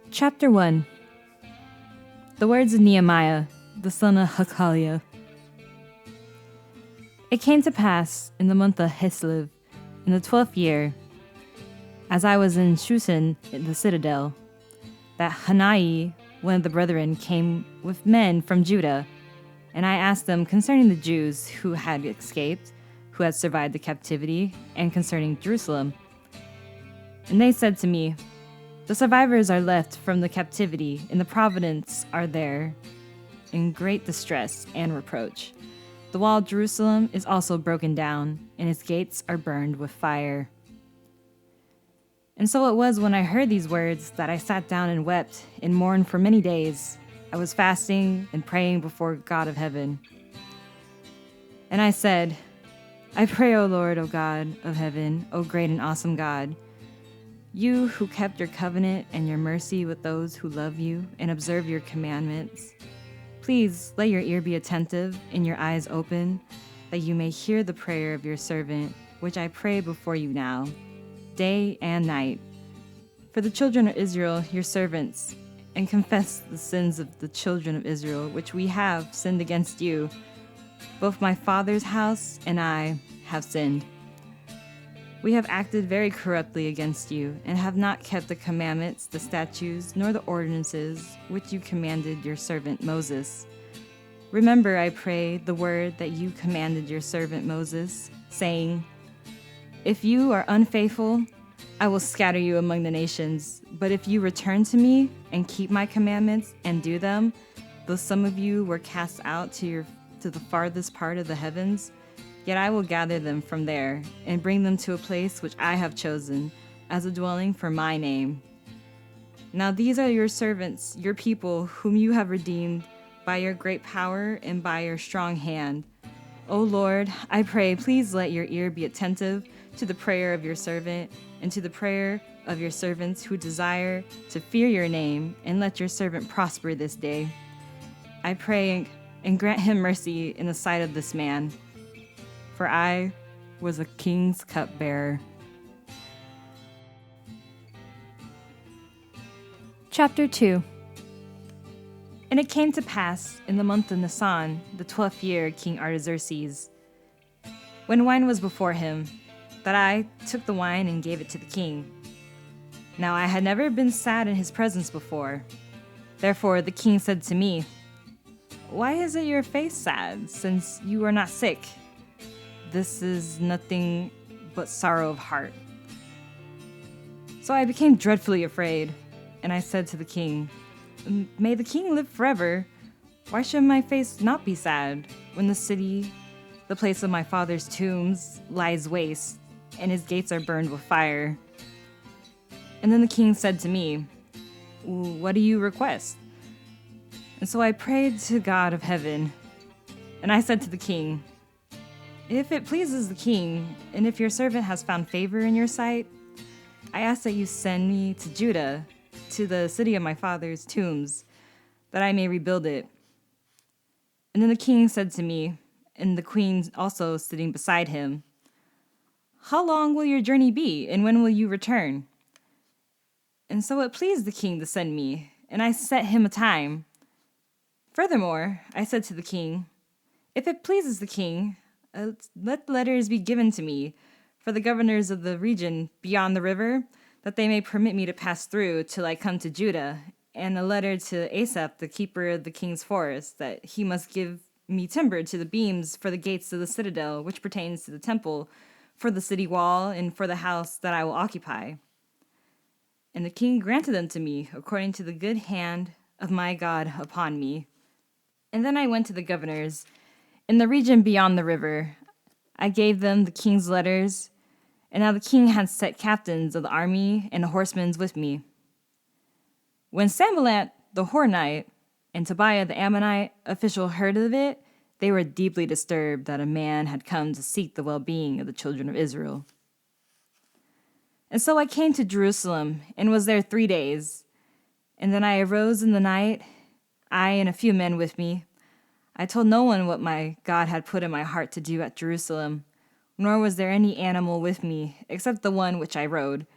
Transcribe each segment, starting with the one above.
Chapter 1. The words of Nehemiah, the son of Hakaliah. It came to pass in the month of Hislev, in the 12th year, as I was in Shushan in the citadel, that Hanai, one of the brethren, came with men from Judah, and I asked them concerning the Jews who had escaped, who had survived the captivity, and concerning Jerusalem. And they said to me, the survivors are left from the captivity in the province are there in great distress and reproach. The wall of Jerusalem is also broken down, and its gates are burned with fire. And so it was when I heard these words that I sat down and wept and mourned for many days. I was fasting and praying before God of heaven. And I said, I pray, O Lord, O God of heaven, O great and awesome God, you who kept your covenant and your mercy with those who love you and observe your commandments, please let your ear be attentive and your eyes open, that you may hear the prayer of your servant, which I pray before you now, day and night, for the children of Israel, your servants, and confess the sins of the children of Israel, which we have sinned against you. Both my father's house and I have sinned. We have acted very corruptly against you, and have not kept the commandments, the statutes, nor the ordinances which you commanded your servant Moses. Remember, I pray, the word that you commanded your servant Moses, saying, if you are unfaithful, I will scatter you among the nations. But if you return to me and keep my commandments and do them, though some of you were cast out to the farthest part of the heavens, yet I will gather them from there and bring them to a place which I have chosen as a dwelling for my name. Now these are your servants, your people, whom you have redeemed by your great power and by your strong hand. O Lord, I pray, please let your ear be attentive to the prayer of your servant and to the prayer of your servants who desire to fear your name, and let your servant prosper this day. I pray and grant him mercy in the sight of this man, for I was a king's cupbearer. Chapter 2. And it came to pass in the month of Nisan, the 12th year of King Artaxerxes, when wine was before him, that I took the wine and gave it to the king. Now I had never been sad in his presence before. Therefore the king said to me, why is it your face sad, since you are not sick? This is nothing but sorrow of heart. So I became dreadfully afraid, and I said to the king, may the king live forever. Why should my face not be sad when the city, the place of my father's tombs, lies waste, and his gates are burned with fire? And then the king said to me, what do you request? And so I prayed to God of heaven, and I said to the king, if it pleases the king, and if your servant has found favor in your sight, I ask that you send me to Judah, to the city of my father's tombs, that I may rebuild it. And then the king said to me, and the queen also sitting beside him, how long will your journey be, and when will you return? And so it pleased the king to send me, and I set him a time. Furthermore, I said to the king, if it pleases the king, let letters be given to me for the governors of the region beyond the river, that they may permit me to pass through till I come to Judah, and a letter to Asaph, the keeper of the king's forest, that he must give me timber to the beams for the gates of the citadel, which pertains to the temple, for the city wall, and for the house that I will occupy. And the king granted them to me, according to the good hand of my God upon me. And then I went to the governors in the region beyond the river. I gave them the king's letters, and now the king had set captains of the army and the horsemen with me. When Sanballat the Horonite and Tobiah the Ammonite official heard of it, they were deeply disturbed that a man had come to seek the well-being of the children of Israel. And so I came to Jerusalem and was there 3 days. And then I arose in the night, I and a few men with me. I told no one what my God had put in my heart to do at Jerusalem, nor was there any animal with me except the one which I rode.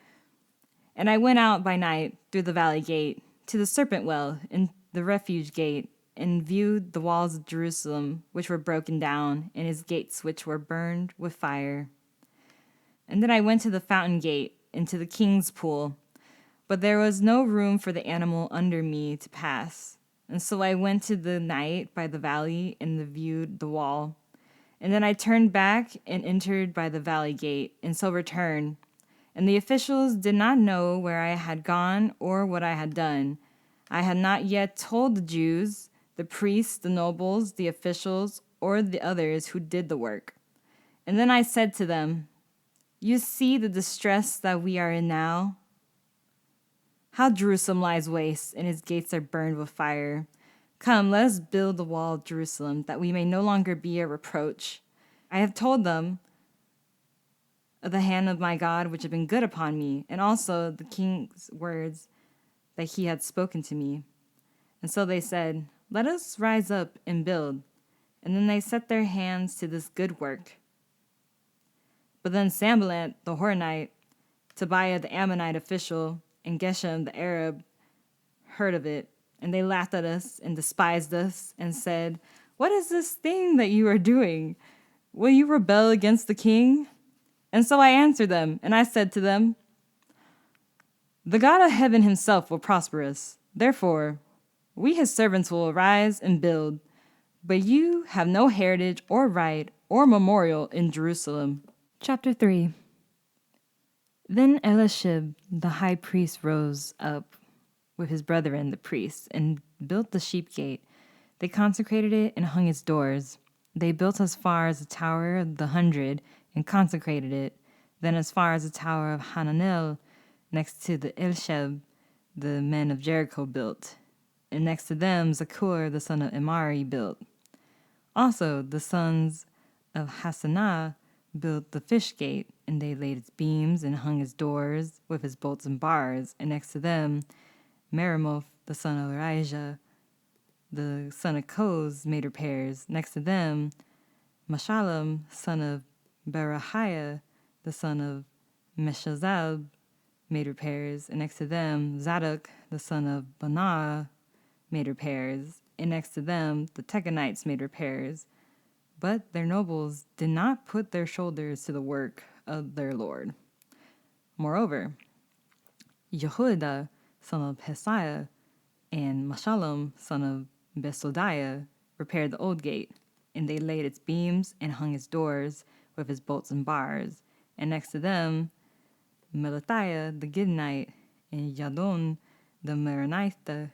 And I went out by night through the valley gate to the serpent well and the refuge gate, and viewed the walls of Jerusalem, which were broken down, and his gates, which were burned with fire. And then I went to the fountain gate, into the king's pool, but there was no room for the animal under me to pass. And so I went to the night by the valley and viewed the wall. And then I turned back and entered by the valley gate, and so returned. And the officials did not know where I had gone or what I had done. I had not yet told the Jews, the priests, the nobles, the officials, or the others who did the work. And then I said to them, "You see the distress that we are in now? How Jerusalem lies waste, and its gates are burned with fire. Come, let us build the wall of Jerusalem, that we may no longer be a reproach. I have told them of the hand of my God which had been good upon me, and also the king's words that he had spoken to me." And so they said, "Let us rise up and build." And then they set their hands to this good work. But then Sanballat the Horonite, Tobiah the Ammonite official, and Geshem the Arab heard of it, and they laughed at us and despised us and said, "What is this thing that you are doing? Will you rebel against the king?" And so I answered them, and I said to them, "The God of heaven himself will prosper us. Therefore, we his servants will arise and build, but you have no heritage or right or memorial in Jerusalem." Chapter 3. Then Eliashib the high priest rose up with his brethren the priests and built the sheep gate. They consecrated it and hung its doors. They built as far as the Tower of the 100 and consecrated it, then as far as the Tower of Hananel, next to the Elsheb the men of Jericho built, and next to them Zakur the son of Imari built. Also the sons of Hassanah built the fish gate, and they laid its beams and hung its doors with its bolts and bars, and next to them Meremoth the son of Elijah the son of Koz made repairs. Next to them Meshullam son of Berahiah the son of Meshazab made repairs, and next to them Zadok the son of Banah made repairs, and next to them the Tekenites made repairs. But their nobles did not put their shoulders to the work of their Lord. Moreover, Jehoiada son of Hesiah and Meshullam son of Besodiah repaired the old gate, and they laid its beams and hung its doors with its bolts and bars. And next to them Melathiah the Gideonite and Yadon the Meronite,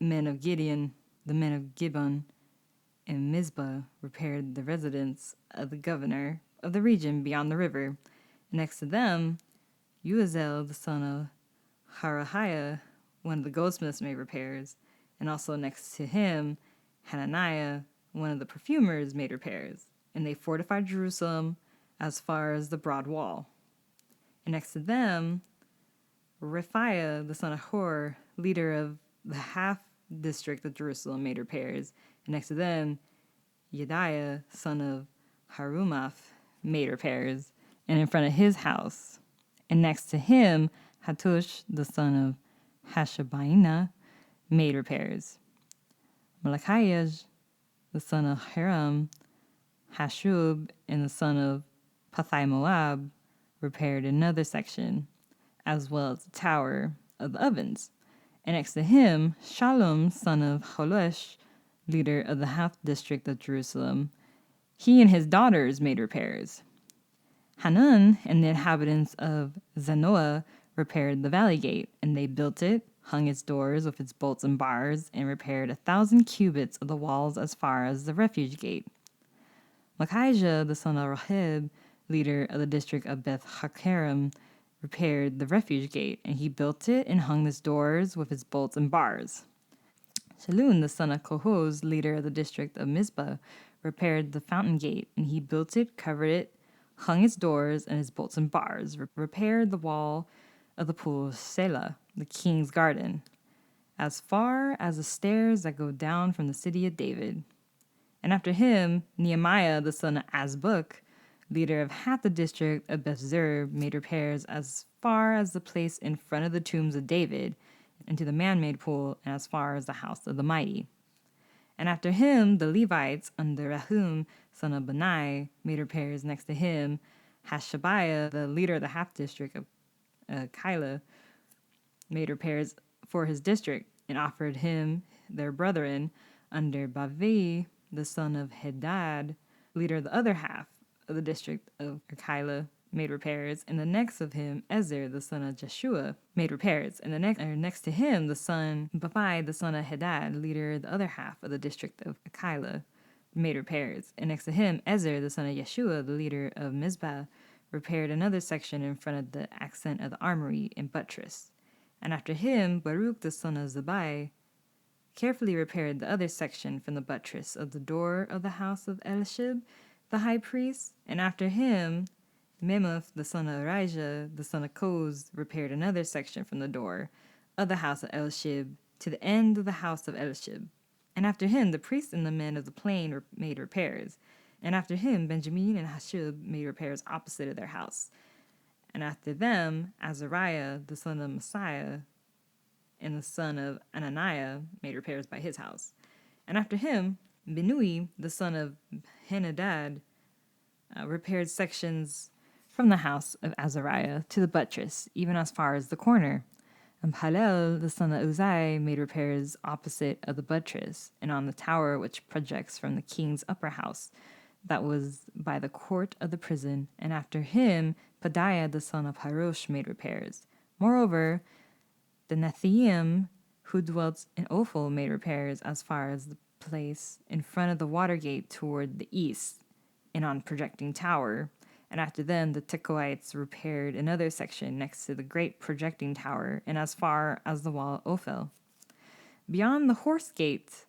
men of Gideon, the men of Gibeon, and Mizpah repaired the residence of the governor of the region beyond the river. Next to them, Uazel, the son of Harahiah, one of the goldsmiths, made repairs, and also next to him, Hananiah, one of the perfumers, made repairs, and they fortified Jerusalem as far as the broad wall. And next to them, Rephaiah, the son of Hor, leader of the half district of Jerusalem, made repairs, and next to them, Yediah, son of Harumaph, made repairs, and in front of his house. And next to him, Hattush, the son of Hashabaina, made repairs. Malachiah, the son of Hiram, Hashub, and the son of Pathai Moab, repaired another section, as well as the tower of the ovens. And next to him, Shallum, son of Holosh, leader of the half district of Jerusalem, he and his daughters made repairs. Hanun and the inhabitants of Zanoah repaired the valley gate, and they built it, hung its doors with its bolts and bars, and repaired 1,000 cubits of the walls as far as the refuge gate. Machijah, the son of Rahab, leader of the district of Beth Hakerem, repaired the refuge gate, and he built it and hung its doors with its bolts and bars. Shalun, the son of Kohoz, leader of the district of Mizpah, repaired the fountain gate, and he built it, covered it, hung its doors and its bolts and bars, repaired the wall of the pool of Selah, the king's garden, as far as the stairs that go down from the city of David. And after him, Nehemiah, the son of Azbuk, leader of half the district of Bethzer, made repairs as far as the place in front of the tombs of David, into the man-made pool, and as far as the house of the mighty. And after him, the Levites under Rahum, son of Benai, made repairs. Next to him, Hashabiah, the leader of the half district of Keilah, made repairs for his district and offered him their brethren under Bavi, the son of Hadad, leader of the other half of the district of Keilah, made repairs, and the next of him, Ezer, the son of Jeshua, made repairs, and the next to him, the son Babai, the son of Hadad, leader of the other half of the district of Keilah, made repairs, and next to him, Ezer, the son of Yeshua, the leader of Mizpah, repaired another section in front of the accent of the armory and buttress. And after him, Baruch, the son of Zabai, carefully repaired the other section from the buttress of the door of the house of Elishib, the high priest, and after him, Memuth, the son of Arijah, the son of Koz, repaired another section from the door of the house of Elishib to the end of the house of Elishib. And after him, the priests and the men of the plain made repairs. And after him, Benjamin and Hashub made repairs opposite of their house. And after them, Azariah, the son of Messiah, and the son of Ananiah made repairs by his house. And after him, Binui, the son of Henadad, repaired sections from the house of Azariah to the buttress, even as far as the corner. And Palel, the son of Uzai, made repairs opposite of the buttress and on the tower which projects from the king's upper house, that was by the court of the prison. And after him, Pedaiah, the son of Harosh, made repairs. Moreover, the Nethiim, who dwelt in Ophel, made repairs as far as the place in front of the water gate toward the east and on projecting tower. And after them, the Tekoites repaired another section next to the great projecting tower and as far as the wall of Ophel. Beyond the horse gate,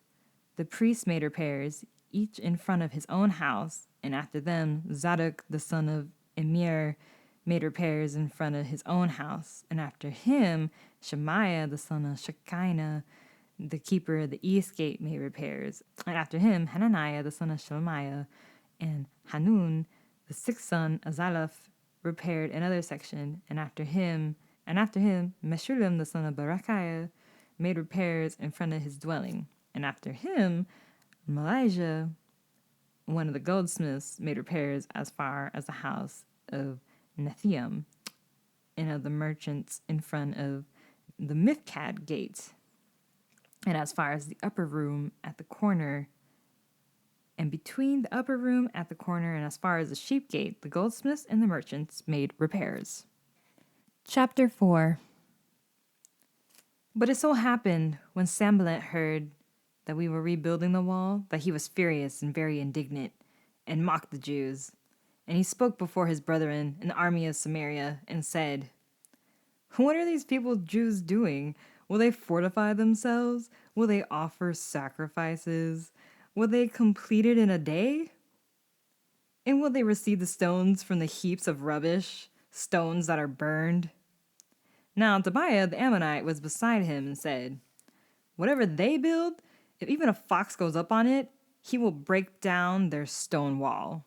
the priests made repairs, each in front of his own house. And after them, Zadok, the son of Emir, made repairs in front of his own house. And after him, Shemaiah, the son of Shekinah, the keeper of the east gate, made repairs. And after him, Hananiah, the son of Shelemiah, and Hanun, the sixth son, Azalaph, repaired another section. And after him, Meshullam, the son of Barakiah, made repairs in front of his dwelling. And after him, Malijah, one of the goldsmiths, made repairs as far as the house of Nethium and of the merchants in front of the Mifkad gate, and as far as the upper room at the corner. And between the upper room at the corner and as far as the sheep gate, the goldsmiths and the merchants made repairs. Chapter 4. But it so happened, when Sanballat heard that we were rebuilding the wall, that he was furious and very indignant, and mocked the Jews. And he spoke before his brethren in the army of Samaria, and said, "What are these people Jews doing? Will they fortify themselves? Will they offer sacrifices? Will they complete it in a day? And will they receive the stones from the heaps of rubbish, stones that are burned?" Now Tobiah the Ammonite was beside him and said, "Whatever they build, if even a fox goes up on it, he will break down their stone wall.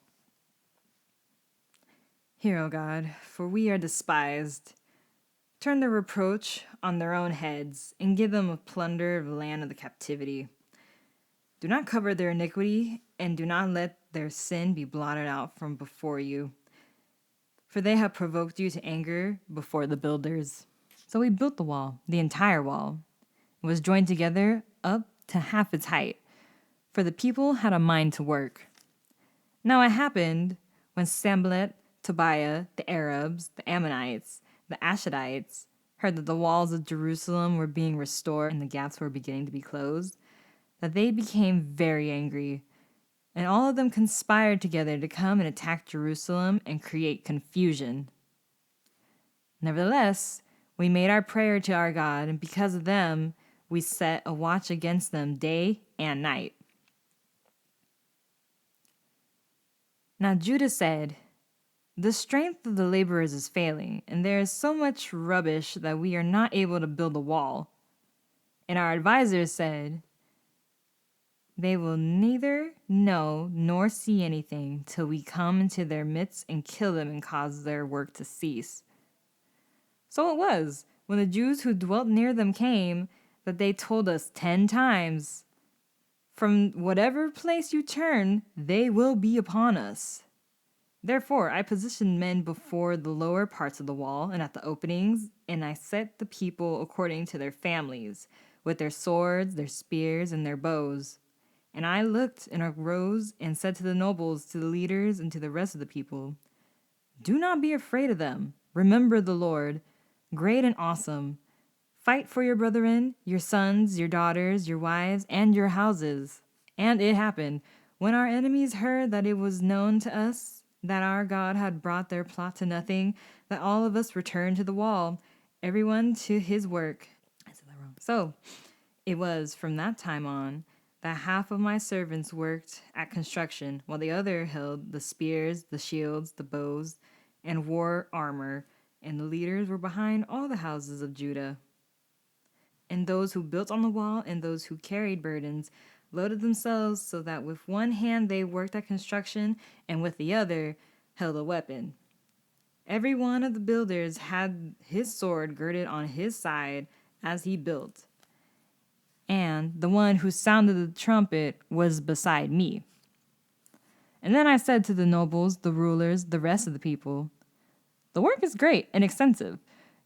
Hear, O God, for we are despised. Turn the reproach on their own heads, and give them a plunder of the land of the captivity. Do not cover their iniquity, and do not let their sin be blotted out from before you. For they have provoked you to anger before the builders." So we built the wall, the entire wall. It was joined together up to half its height, for the people had a mind to work. Now it happened, when Sanballat, Tobiah, the Arabs, the Ammonites, the Ashdodites, heard that the walls of Jerusalem were being restored and the gaps were beginning to be closed, that they became very angry, and all of them conspired together to come and attack Jerusalem and create confusion. Nevertheless, we made our prayer to our God, and because of them, we set a watch against them day and night. Now Judah said, "The strength of the laborers is failing, and there is so much rubbish that we are not able to build a wall." And our advisors said, "They will neither know nor see anything till we come into their midst and kill them and cause their work to cease." So it was, when the Jews who dwelt near them came, that they told us 10 times, "From whatever place you turn, they will be upon us." Therefore, I positioned men before the lower parts of the wall and at the openings, and I set the people according to their families, with their swords, their spears, and their bows. And I looked and arose and said to the nobles, to the leaders, and to the rest of the people, "Do not be afraid of them. Remember the Lord, great and awesome. Fight for your brethren, your sons, your daughters, your wives, and your houses." And it happened, when our enemies heard that it was known to us that our God had brought their plot to nothing, that all of us returned to the wall, everyone to his work. I said that wrong. So it was from that time on that half of my servants worked at construction, while the other held the spears, the shields, the bows, and wore armor, and the leaders were behind all the houses of Judah. And those who built on the wall and those who carried burdens loaded themselves so that with one hand they worked at construction and with the other held a weapon. Every one of the builders had his sword girded on his side as he built. And the one who sounded the trumpet was beside me. And then I said to the nobles, the rulers, the rest of the people, "The work is great and extensive,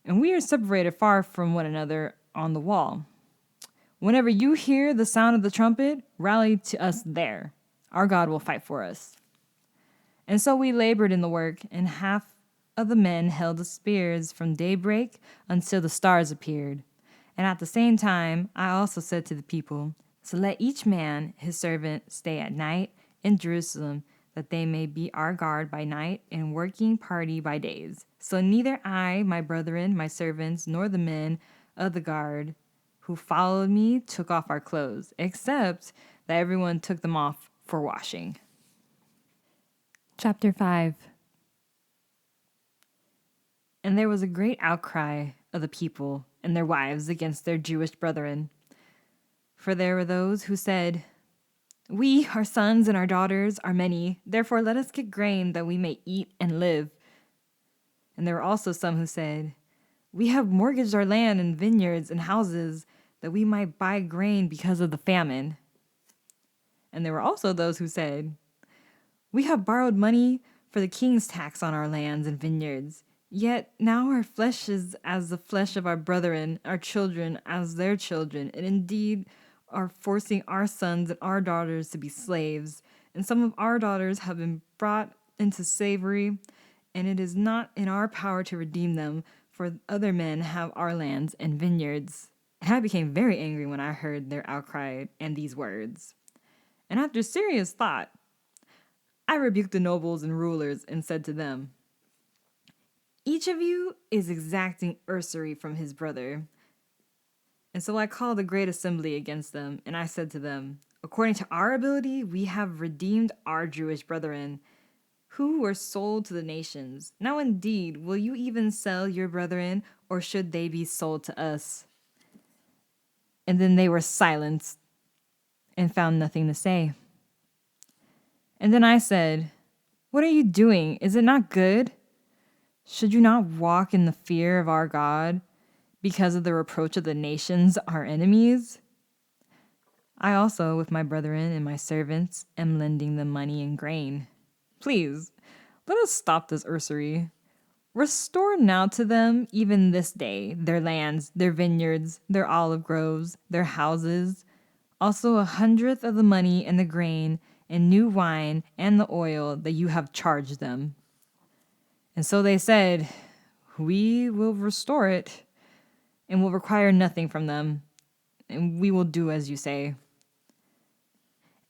and we are separated far from one another on the wall. Whenever you hear the sound of the trumpet, rally to us there. Our God will fight for us." And so we labored in the work, and half of the men held the spears from daybreak until the stars appeared. And at the same time, I also said to the people, "So let each man, his servant, stay at night in Jerusalem, that they may be our guard by night and working party by days. So neither I, my brethren, my servants, nor the men of the guard who followed me took off our clothes, except that everyone took them off for washing." Chapter 5. And there was a great outcry of the people and their wives against their Jewish brethren. For there were those who said, "We, our sons and our daughters, are many, therefore let us get grain that we may eat and live." And there were also some who said, "We have mortgaged our land and vineyards and houses that we might buy grain because of the famine." And there were also those who said, "We have borrowed money for the king's tax on our lands and vineyards. Yet now our flesh is as the flesh of our brethren, our children as their children, and indeed are forcing our sons and our daughters to be slaves. And some of our daughters have been brought into slavery, and it is not in our power to redeem them, for other men have our lands and vineyards." And I became very angry when I heard their outcry and these words. And after serious thought, I rebuked the nobles and rulers and said to them, "Each of you is exacting usury from his brother." And so I called a great assembly against them, and I said to them, "According to our ability, we have redeemed our Jewish brethren, who were sold to the nations. Now indeed, will you even sell your brethren, or should they be sold to us?" And then they were silenced and found nothing to say. And then I said, "What are you doing? Is it not good? Should you not walk in the fear of our God because of the reproach of the nations, our enemies? I also, with my brethren and my servants, am lending them money and grain. Please, let us stop this usury. Restore now to them, even this day, their lands, their vineyards, their olive groves, their houses, also 100th of the money and the grain and new wine and the oil that you have charged them." And so they said, "We will restore it and will require nothing from them, and we will do as you say."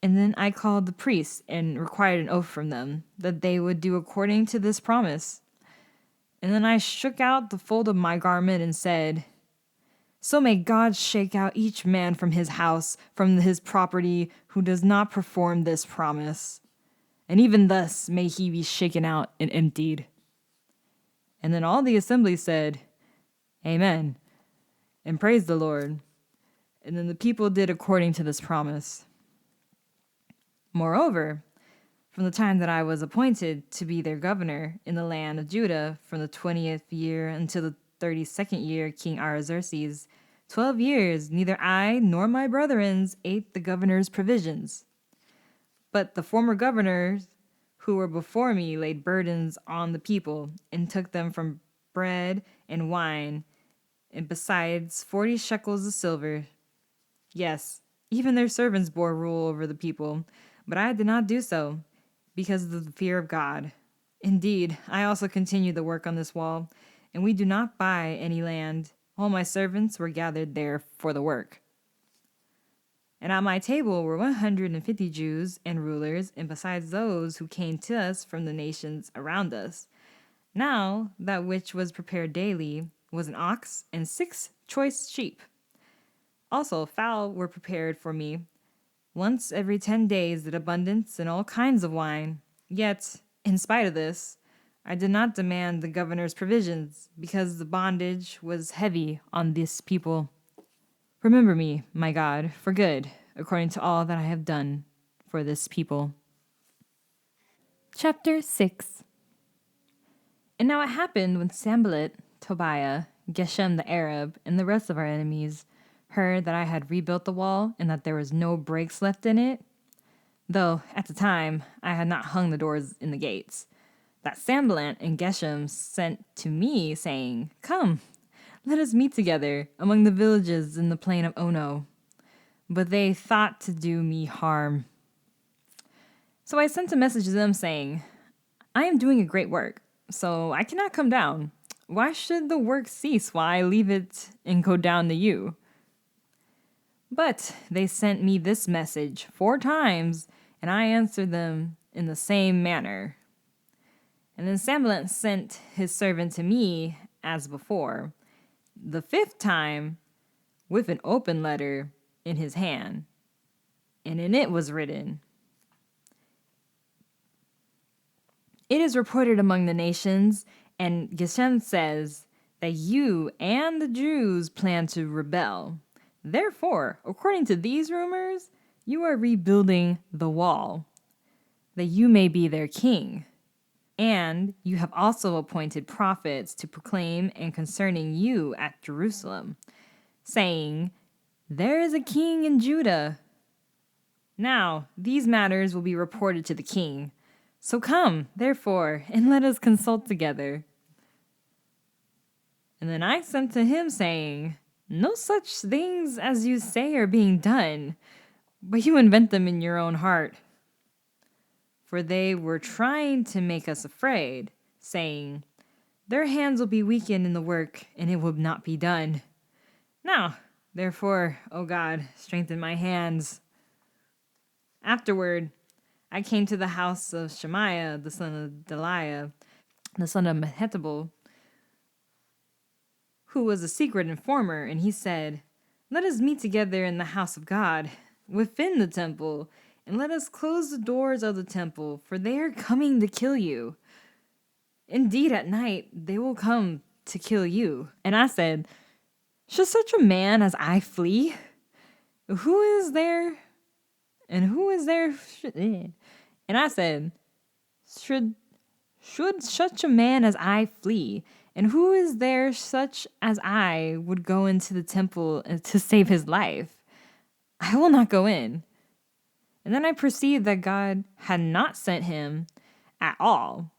And then I called the priests and required an oath from them that they would do according to this promise. And then I shook out the fold of my garment and said, "So may God shake out each man from his house, from his property, who does not perform this promise. And even thus may he be shaken out and emptied." And then all the assembly said, "Amen," and praised the Lord. And then the people did according to this promise. Moreover, from the time that I was appointed to be their governor in the land of Judah, from the 20th year until the 32nd year, King Artaxerxes, 12 years, neither I nor my brethrens ate the governor's provisions. But the former governors who were before me laid burdens on the people, and took them from bread and wine, and besides 40 shekels of silver. Yes, even their servants bore rule over the people, but I did not do so, because of the fear of God. Indeed, I also continue the work on this wall, and we do not buy any land. All my servants were gathered there for the work. And at my table were 150 Jews and rulers, and besides those who came to us from the nations around us. Now, that which was prepared daily was an ox and 6 choice sheep. Also, fowl were prepared for me. Once every 10 days did abundance and all kinds of wine. Yet, in spite of this, I did not demand the governor's provisions, because the bondage was heavy on this people. Remember me, my God, for good, according to all that I have done for this people. Chapter 6. And now it happened when Sanballat, Tobiah, Geshem the Arab, and the rest of our enemies heard that I had rebuilt the wall and that there was no breaks left in it, though at the time I had not hung the doors in the gates, that Sanballat and Geshem sent to me, saying, "Come, let us meet together among the villages in the plain of Ono." But they thought to do me harm. So I sent a message to them saying, "I am doing a great work, so I cannot come down. Why should the work cease while I leave it and go down to you?" But they sent me this message 4 times, and I answered them in the same manner. And then Sanballat sent his servant to me as before, the 5th time, with an open letter in his hand, and in it was written, "It is reported among the nations, and Geshem says that you and the Jews plan to rebel. Therefore, according to these rumors, you are rebuilding the wall, that you may be their king. And you have also appointed prophets to proclaim and concerning you at Jerusalem, saying, 'There is a king in Judah.' Now, these matters will be reported to the king. So come, therefore, and let us consult together." And then I sent to him, saying, "No such things as you say are being done, but you invent them in your own heart." For they were trying to make us afraid, saying, "Their hands will be weakened in the work, and it will not be done. Now, therefore, O God, strengthen my hands." Afterward, I came to the house of Shemaiah, the son of Deliah, the son of Mehetabel, who was a secret informer, and he said, "Let us meet together in the house of God, within the temple, and let us close the doors of the temple, for they are coming to kill you. Indeed, at night they will come to kill you." And I said, "Should such a man as I flee? Who is there? And who is there?" And I said, should such a man as I flee? And who is there such as I would go into the temple to save his life? I will not go in." And then I perceived that God had not sent him at all,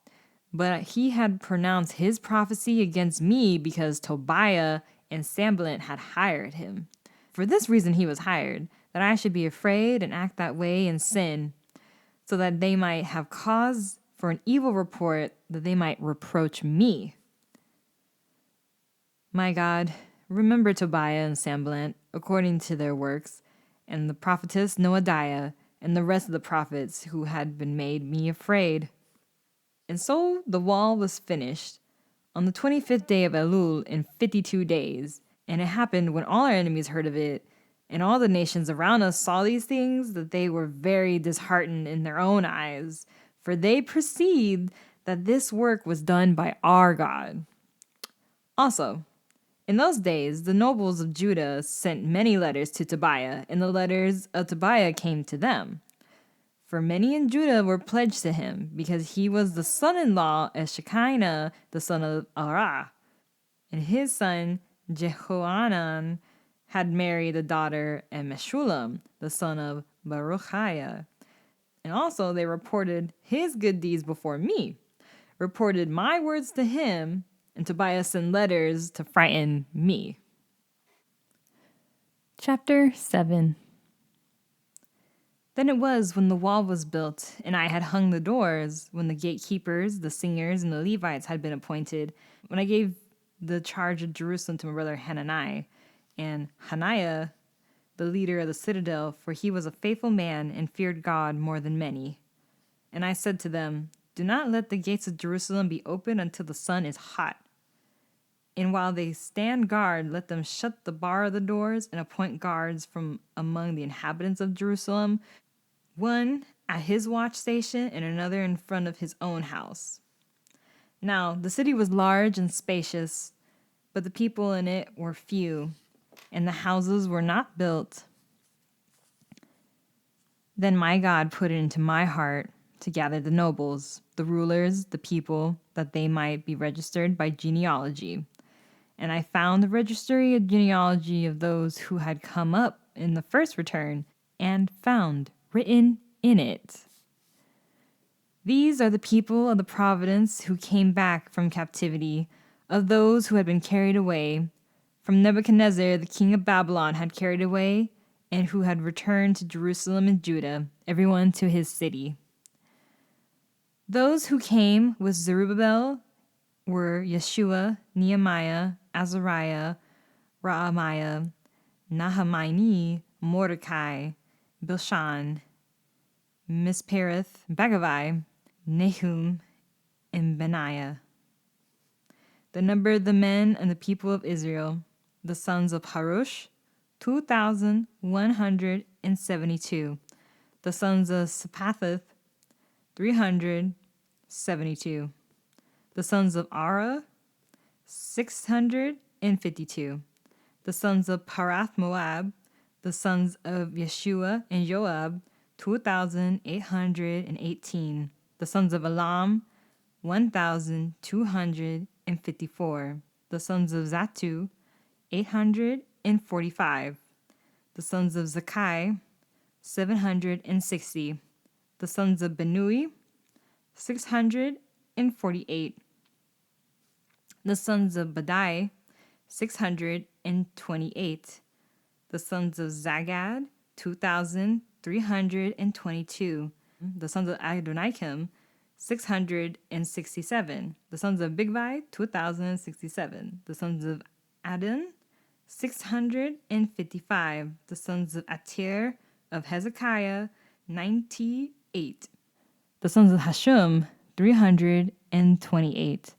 but he had pronounced his prophecy against me because Tobiah and Sanballat had hired him. For this reason he was hired, that I should be afraid and act that way and sin, so that they might have cause for an evil report, that they might reproach me. My God, remember Tobiah and Sanballat according to their works, and the prophetess Noadiah, and the rest of the prophets who had been made me afraid. And so the wall was finished on the 25th day of Elul in 52 days. And it happened when all our enemies heard of it, and all the nations around us saw these things, that they were very disheartened in their own eyes, for they perceived that this work was done by our God. Also, in those days, the nobles of Judah sent many letters to Tobiah, and the letters of Tobiah came to them. For many in Judah were pledged to him, because he was the son-in-law of Shekinah, the son of Arah. And his son Jehohanan had married the daughter of Meshullam, the son of Baruchiah. And also they reported his good deeds before me, reported my words to him, and Tobiah sent letters to frighten me. Chapter 7. Then it was when the wall was built, and I had hung the doors, when the gatekeepers, the singers, and the Levites had been appointed, when I gave the charge of Jerusalem to my brother Hanani, and Hananiah, the leader of the citadel, for he was a faithful man and feared God more than many. And I said to them, do not let the gates of Jerusalem be open until the sun is hot. And while they stand guard, let them shut the bar of the doors and appoint guards from among the inhabitants of Jerusalem, one at his watch station and another in front of his own house. Now the city was large and spacious, but the people in it were few, and the houses were not built. Then my God put it into my heart to gather the nobles, the rulers, the people, that they might be registered by genealogy. And I found the registry of genealogy of those who had come up in the first return, and found written in it, these are the people of the province who came back from captivity, of those who had been carried away, from Nebuchadnezzar the king of Babylon had carried away, and who had returned to Jerusalem and Judah, everyone to his city. Those who came with Zerubbabel were Yeshua, Nehemiah, Azariah, Raamiah, Nahamani, Mordecai, Bilshan, Mispereth, Bagavai, Nahum, and Benaiah. The number of the men and the people of Israel, the sons of Harosh, 2,172. The sons of Saphatheth, 372. The sons of Ara, 652. The sons of Parath Moab, the sons of Yeshua and Joab, 2,818. The sons of Elam, 1,254. The sons of Zatu, 845. The sons of Zakai, 760. The sons of Benui, 648. The sons of Badai, 628. The sons of Zagad, 2,322. The sons of Adonikim, 667. The sons of Bigvai, 2,067. The sons of Adon, 655. The sons of Atir of Hezekiah, 98. The sons of Hashum, 328.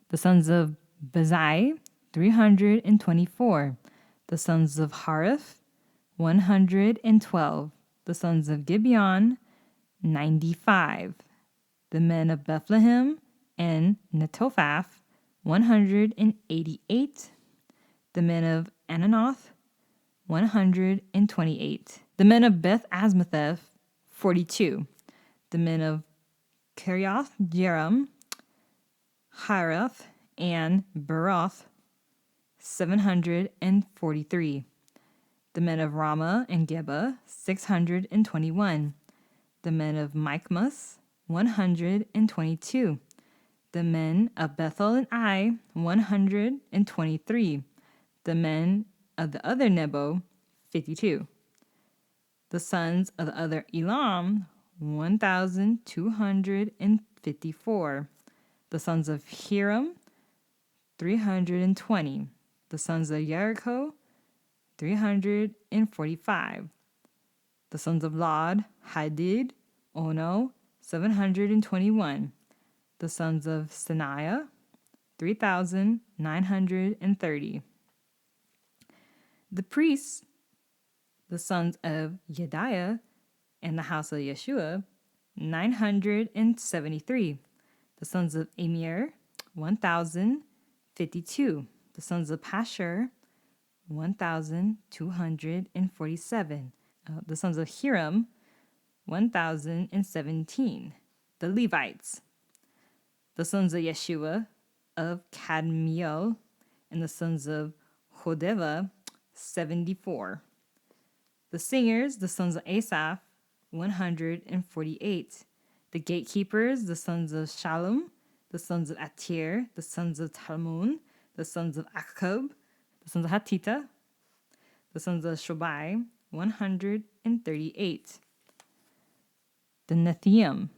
The sons of Bazai, 324. The sons of Harith, 112. The sons of Gibeon, 95. The men of Bethlehem and Netophath, 188. The men of Ananoth, 128. The men of Beth Asmatheth, 42. The men of Kirioth Jearim, Hirath, and Beroth, 743. The men of Ramah and Geba, 621. The men of Michmas, 122. The men of Bethel and Ai, 123. The men of the other Nebo, 52. The sons of the other Elam, 1,254. The sons of Hiram, 320. The sons of Jericho, 345. The sons of Lod, Hadid, Ono, 721. The sons of Sanaiah, 3,930. The priests, the sons of Yediah, and the house of Yeshua, 973. The sons of Amir, 1,052. The sons of Pashur, 1,247. The sons of Hiram, 1,017. The Levites. The sons of Yeshua of Kadmiel, And the sons of Hodeva, 74. The singers, the sons of Asaph, 148. The gatekeepers, the sons of Shallum, the sons of Atir, the sons of Talmon, the sons of Akub, the sons of Hatita, the sons of Shobai, 138. The Nethium,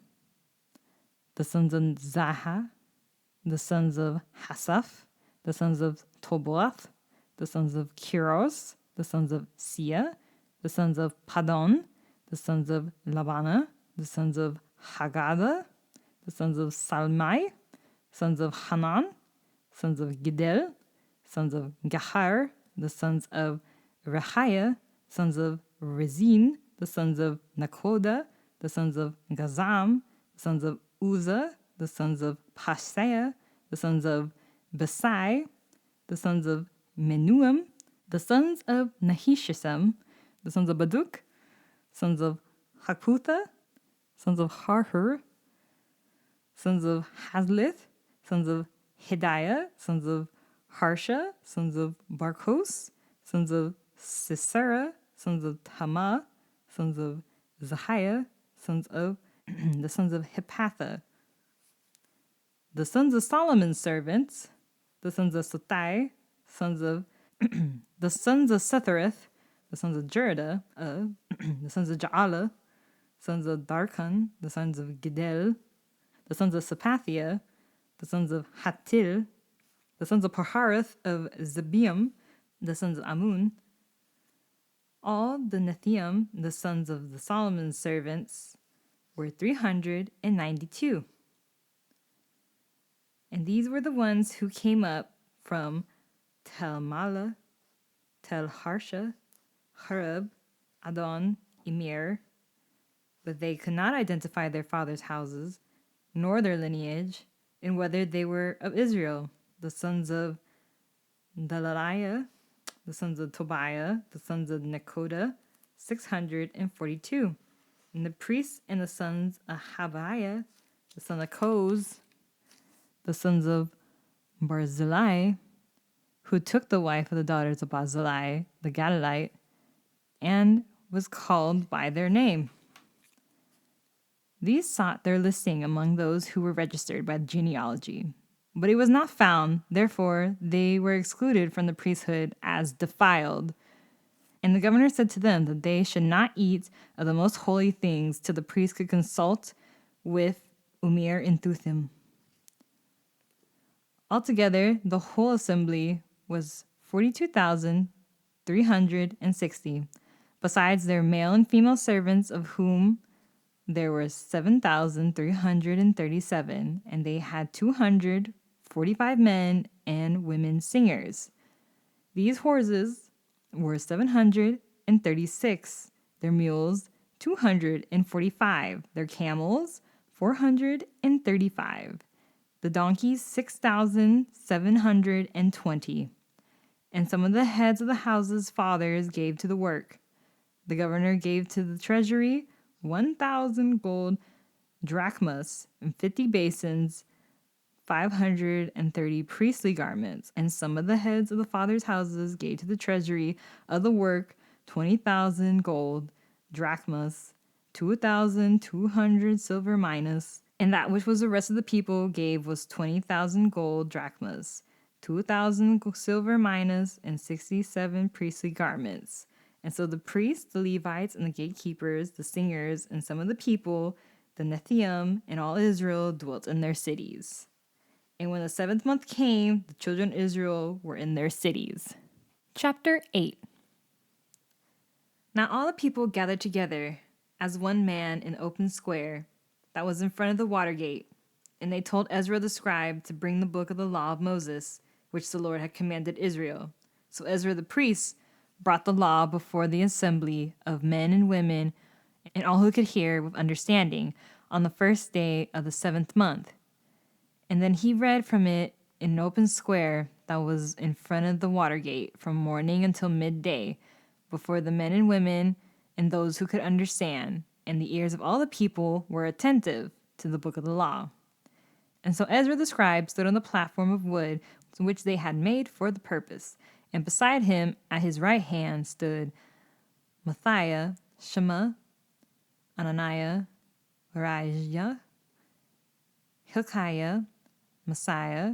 the sons of Zaha, the sons of Hasaph, the sons of Toboth, the sons of Kiros, the sons of Sia, the sons of Padon, the sons of Labana, the sons of Hagada, the sons of Salmai, sons of Hanan, sons of Gidel, sons of Gahar, the sons of Rehiah, sons of Rezin, the sons of Nakoda, the sons of Gazam, the sons of Uzzah, the sons of Passeah, the sons of Besai, the sons of Menuam, the sons of Nahishisam, the sons of Baduk, sons of Hakputha, sons of Harhur, sons of Hazlith, sons of Hediah, sons of Harsha, sons of Barkos, sons of Sisera, sons of Tamah, sons of Zahiah, sons of the sons of Hippatha, the sons of Solomon's servants, the sons of Sotai, sons of the sons of Sethareth, the sons of Jerida, the sons of Ja'ala, sons of Darkon, the sons of Gidel, the sons of Sapathia, the sons of Hatil, the sons of Pahareth of Zebium, the sons of Amun, all the Nethium, the sons of the Solomon's servants, were 392. And these were the ones who came up from Tel Mala, Tel Harsha, Harab, Adon, Emir, but they could not identify their fathers' houses, nor their lineage, and whether they were of Israel, the sons of Delaliah, the sons of Tobiah, the sons of Nekoda, 642. And the priests and the sons of Habiah, the son of Koz, the sons of Barzillai, who took the wife of the daughters of Barzillai, the Gadolite, and was called by their name. These sought their listing among those who were registered by the genealogy, but it was not found, therefore they were excluded from the priesthood as defiled. And the governor said to them that they should not eat of the most holy things till the priest could consult with Umir and Thuthim. Altogether, the whole assembly was 42,360, besides their male and female servants, of whom there were 7,337, and they had 245 men and women singers. These horses were 736, their mules 245, their camels 435, the donkeys 6,720. And some of the heads of the houses' fathers gave to the work. The governor gave to the treasury 1,000 gold drachmas and 50 basins, 530 priestly garments. And some of the heads of the fathers' houses gave to the treasury of the work 20,000 gold drachmas, 2,200 silver minas. And that which was the rest of the people gave was 20,000 gold drachmas, 2,000 silver minas, and 67 priestly garments. And so the priests, the Levites, and the gatekeepers, the singers, and some of the people, the Nethium, and all Israel dwelt in their cities. And when the 7th month came, the children of Israel were in their cities. Chapter 8. Now all the people gathered together as one man in the open square that was in front of the water gate, and they told Ezra the scribe to bring the book of the law of Moses, which the Lord had commanded Israel. So Ezra the priest brought the law before the assembly of men and women and all who could hear with understanding on the first day of the 7th month. And then he read from it in an open square that was in front of the water gate from morning until midday before the men and women and those who could understand, and the ears of all the people were attentive to the book of the law. And so Ezra the scribe stood on the platform of wood which they had made for the purpose. And beside him at his right hand stood Matthiah, Shema, Ananiah, Arijah, Hilkiah, Messiah,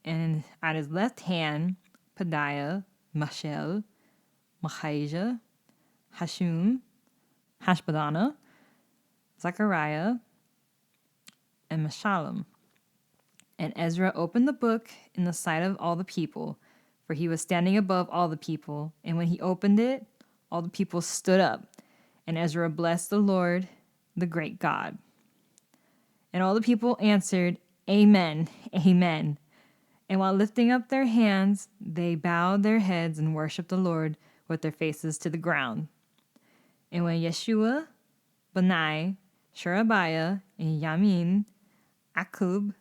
and at his left hand Pedaiah, Mishael, Mahijah, Hashum, Hashbadana, Zechariah, and Meshullam. And Ezra opened the book in the sight of all the people, for he was standing above all the people. And when he opened it, all the people stood up. And Ezra blessed the Lord, the great God. And all the people answered, Amen, Amen. And while lifting up their hands, they bowed their heads and worshiped the Lord with their faces to the ground. And when Yeshua, Benai, Sherebiah, and Yamin, Akub,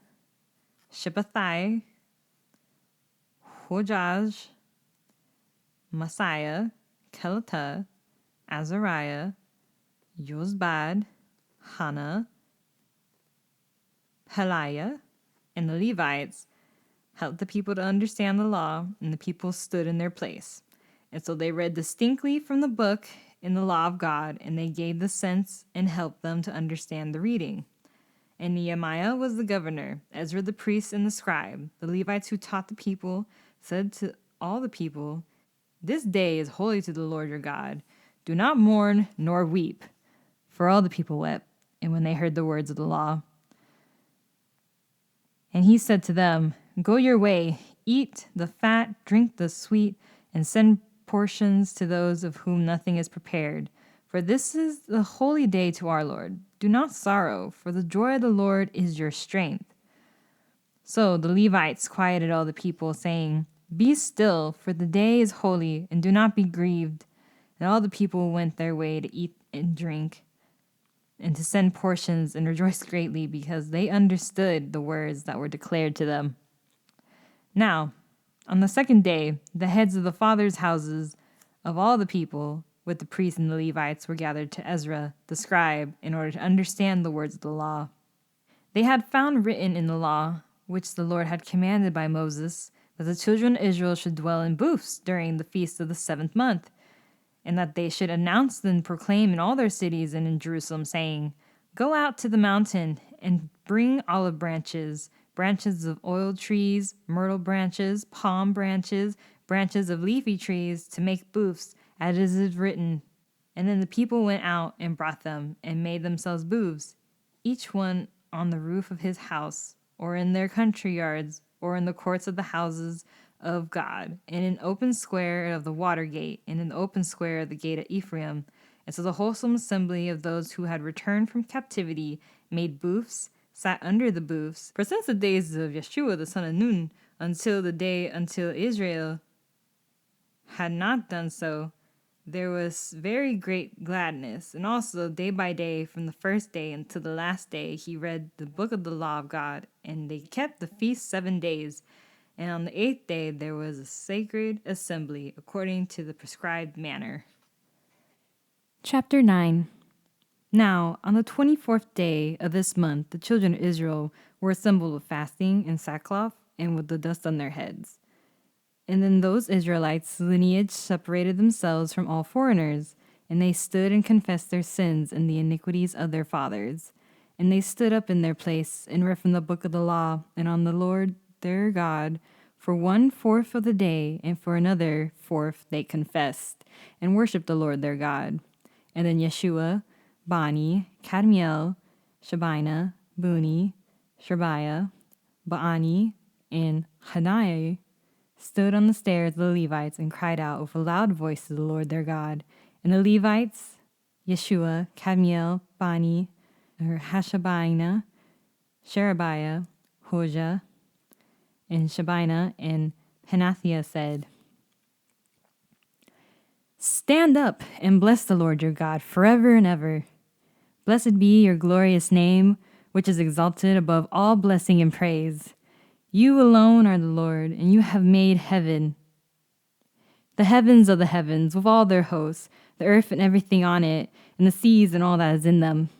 Shabbathai, Hojaj, Messiah, Kelata, Azariah, Yozbad, Hannah, Peliah, and the Levites helped the people to understand the law, and the people stood in their place. And so they read distinctly from the book in the law of God, and they gave the sense and helped them to understand the reading. And Nehemiah was the governor, Ezra the priest and the scribe. The Levites who taught the people said to all the people, This day is holy to the Lord your God. Do not mourn nor weep. For all the people wept, and when they heard the words of the law. And he said to them, Go your way, eat the fat, drink the sweet, and send portions to those of whom nothing is prepared. For this is the holy day to our Lord. Do not sorrow, for the joy of the Lord is your strength. So the Levites quieted all the people, saying, Be still, for the day is holy, and do not be grieved. And all the people went their way to eat and drink, and to send portions, and rejoiced greatly, because they understood the words that were declared to them. Now, on the second day, the heads of the fathers' houses of all the people, with the priests and the Levites, were gathered to Ezra, the scribe, in order to understand the words of the law. They had found written in the law, which the Lord had commanded by Moses, that the children of Israel should dwell in booths during the feast of the 7th month, and that they should announce and proclaim in all their cities and in Jerusalem, saying, Go out to the mountain and bring olive branches, branches of oil trees, myrtle branches, palm branches, branches of leafy trees, to make booths, as it is written. And then the people went out and brought them, and made themselves booths, each one on the roof of his house, or in their country yards, or in the courts of the houses of God, and in open square of the water gate, and in the open square of the gate of Ephraim. And so the wholesome assembly of those who had returned from captivity made booths, sat under the booths. For since the days of Yeshua the son of Nun, until Israel had not done so, there was very great gladness. And also day by day, from the first day until the last day, he read the book of the law of God, and they kept the feast 7 days. And on the 8th day there was a sacred assembly, according to the prescribed manner. Chapter 9. Now, on the 24th day of this month, the children of Israel were assembled with fasting and sackcloth, and with the dust on their heads. And then those Israelites' lineage separated themselves from all foreigners, and they stood and confessed their sins and the iniquities of their fathers. And they stood up in their place and read from the book of the law, and on the Lord their God, for 1/4 of the day, and for another 1/4 they confessed, and worshipped the Lord their God. And then Yeshua, Bani, Kadmiel, Shebina, Buni, Sherebiah, Baani, and Hanai stood on the stairs of the Levites and cried out with a loud voice to the Lord their God. And the Levites, Yeshua, Kadmiel, Bani, Hashabina, Sherebiah, Hojah, and Shebina, and Penathiah said, Stand up and bless the Lord your God forever and ever. Blessed be your glorious name, which is exalted above all blessing and praise. You alone are the Lord, and you have made heaven, the heavens of the heavens, with all their hosts, the earth and everything on it, and the seas and all that is in them.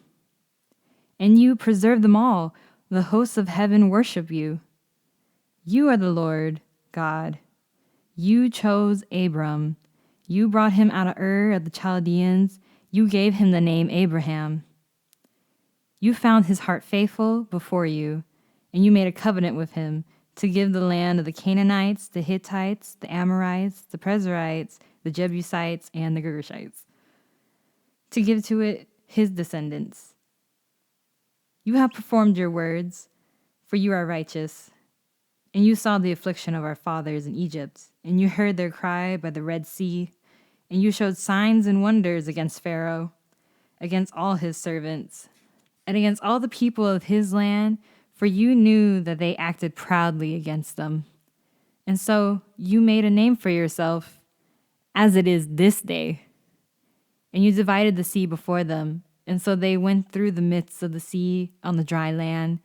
And you preserve them all. The hosts of heaven worship you. You are the Lord God. You chose Abram. You brought him out of Ur of the Chaldeans. You gave him the name Abraham. You found his heart faithful before you, and you made a covenant with him to give the land of the Canaanites, the Hittites, the Amorites, the Perizzites, the Jebusites, and the Girgashites, to give to it his descendants. You have performed your words, for you are righteous. And you saw the affliction of our fathers in Egypt, and you heard their cry by the Red Sea, and you showed signs and wonders against Pharaoh, against all his servants, and against all the people of his land, for you knew that they acted proudly against them. And so you made a name for yourself, as it is this day. And you divided the sea before them, and so they went through the midst of the sea on the dry land,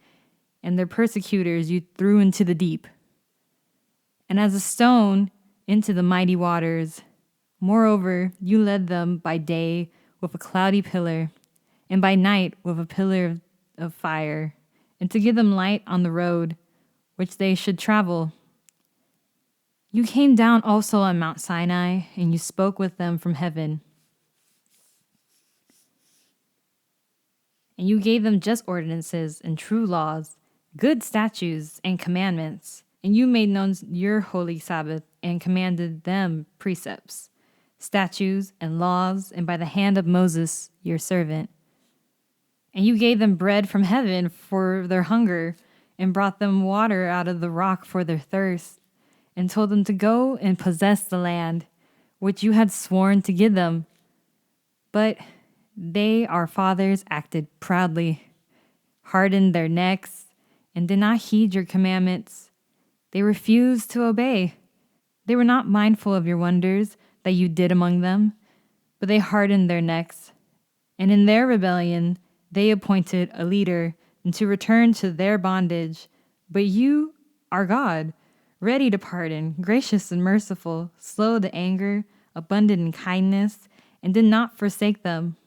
and their persecutors you threw into the deep. And as a stone into the mighty waters, moreover, you led them by day with a cloudy pillar, and by night with a pillar of fire, and to give them light on the road which they should travel. You came down also on Mount Sinai, and you spoke with them from heaven. And you gave them just ordinances and true laws, good statutes and commandments. And you made known your holy Sabbath and commanded them precepts, statutes, and laws, and by the hand of Moses, your servant. And you gave them bread from heaven for their hunger, and brought them water out of the rock for their thirst, and told them to go and possess the land, which you had sworn to give them. But they, our fathers, acted proudly, hardened their necks, and did not heed your commandments. They refused to obey. They were not mindful of your wonders that you did among them, but they hardened their necks. And in their rebellion, they appointed a leader and to return to their bondage. But you are God, ready to pardon, gracious and merciful, slow to anger, abundant in kindness, and did not forsake them.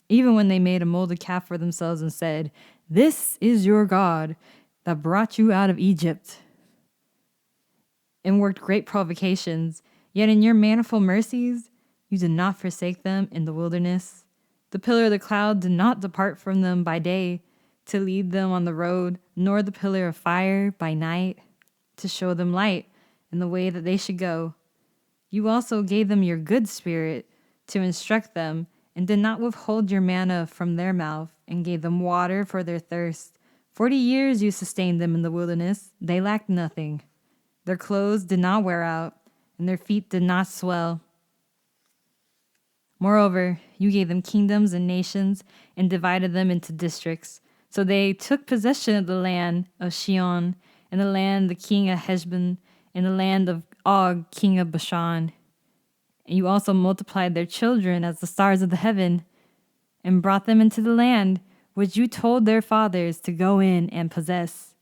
Even when they made a molded calf for themselves and said, "This is your God that brought you out of Egypt," and worked great provocations, yet in your manifold mercies you did not forsake them in the wilderness. The pillar of the cloud did not depart from them by day to lead them on the road, nor the pillar of fire by night to show them light in the way that they should go. You also gave them your good spirit to instruct them, and did not withhold your manna from their mouth, and gave them water for their thirst. 40 years you sustained them in the wilderness. They lacked nothing. Their clothes did not wear out, and their feet did not swell. Moreover, you gave them kingdoms and nations, and divided them into districts. So they took possession of the land of Shion, and the land of the king of Heshbon, and the land of Og, king of Bashan. And you also multiplied their children as the stars of the heaven, and brought them into the land which you told their fathers to go in and possess.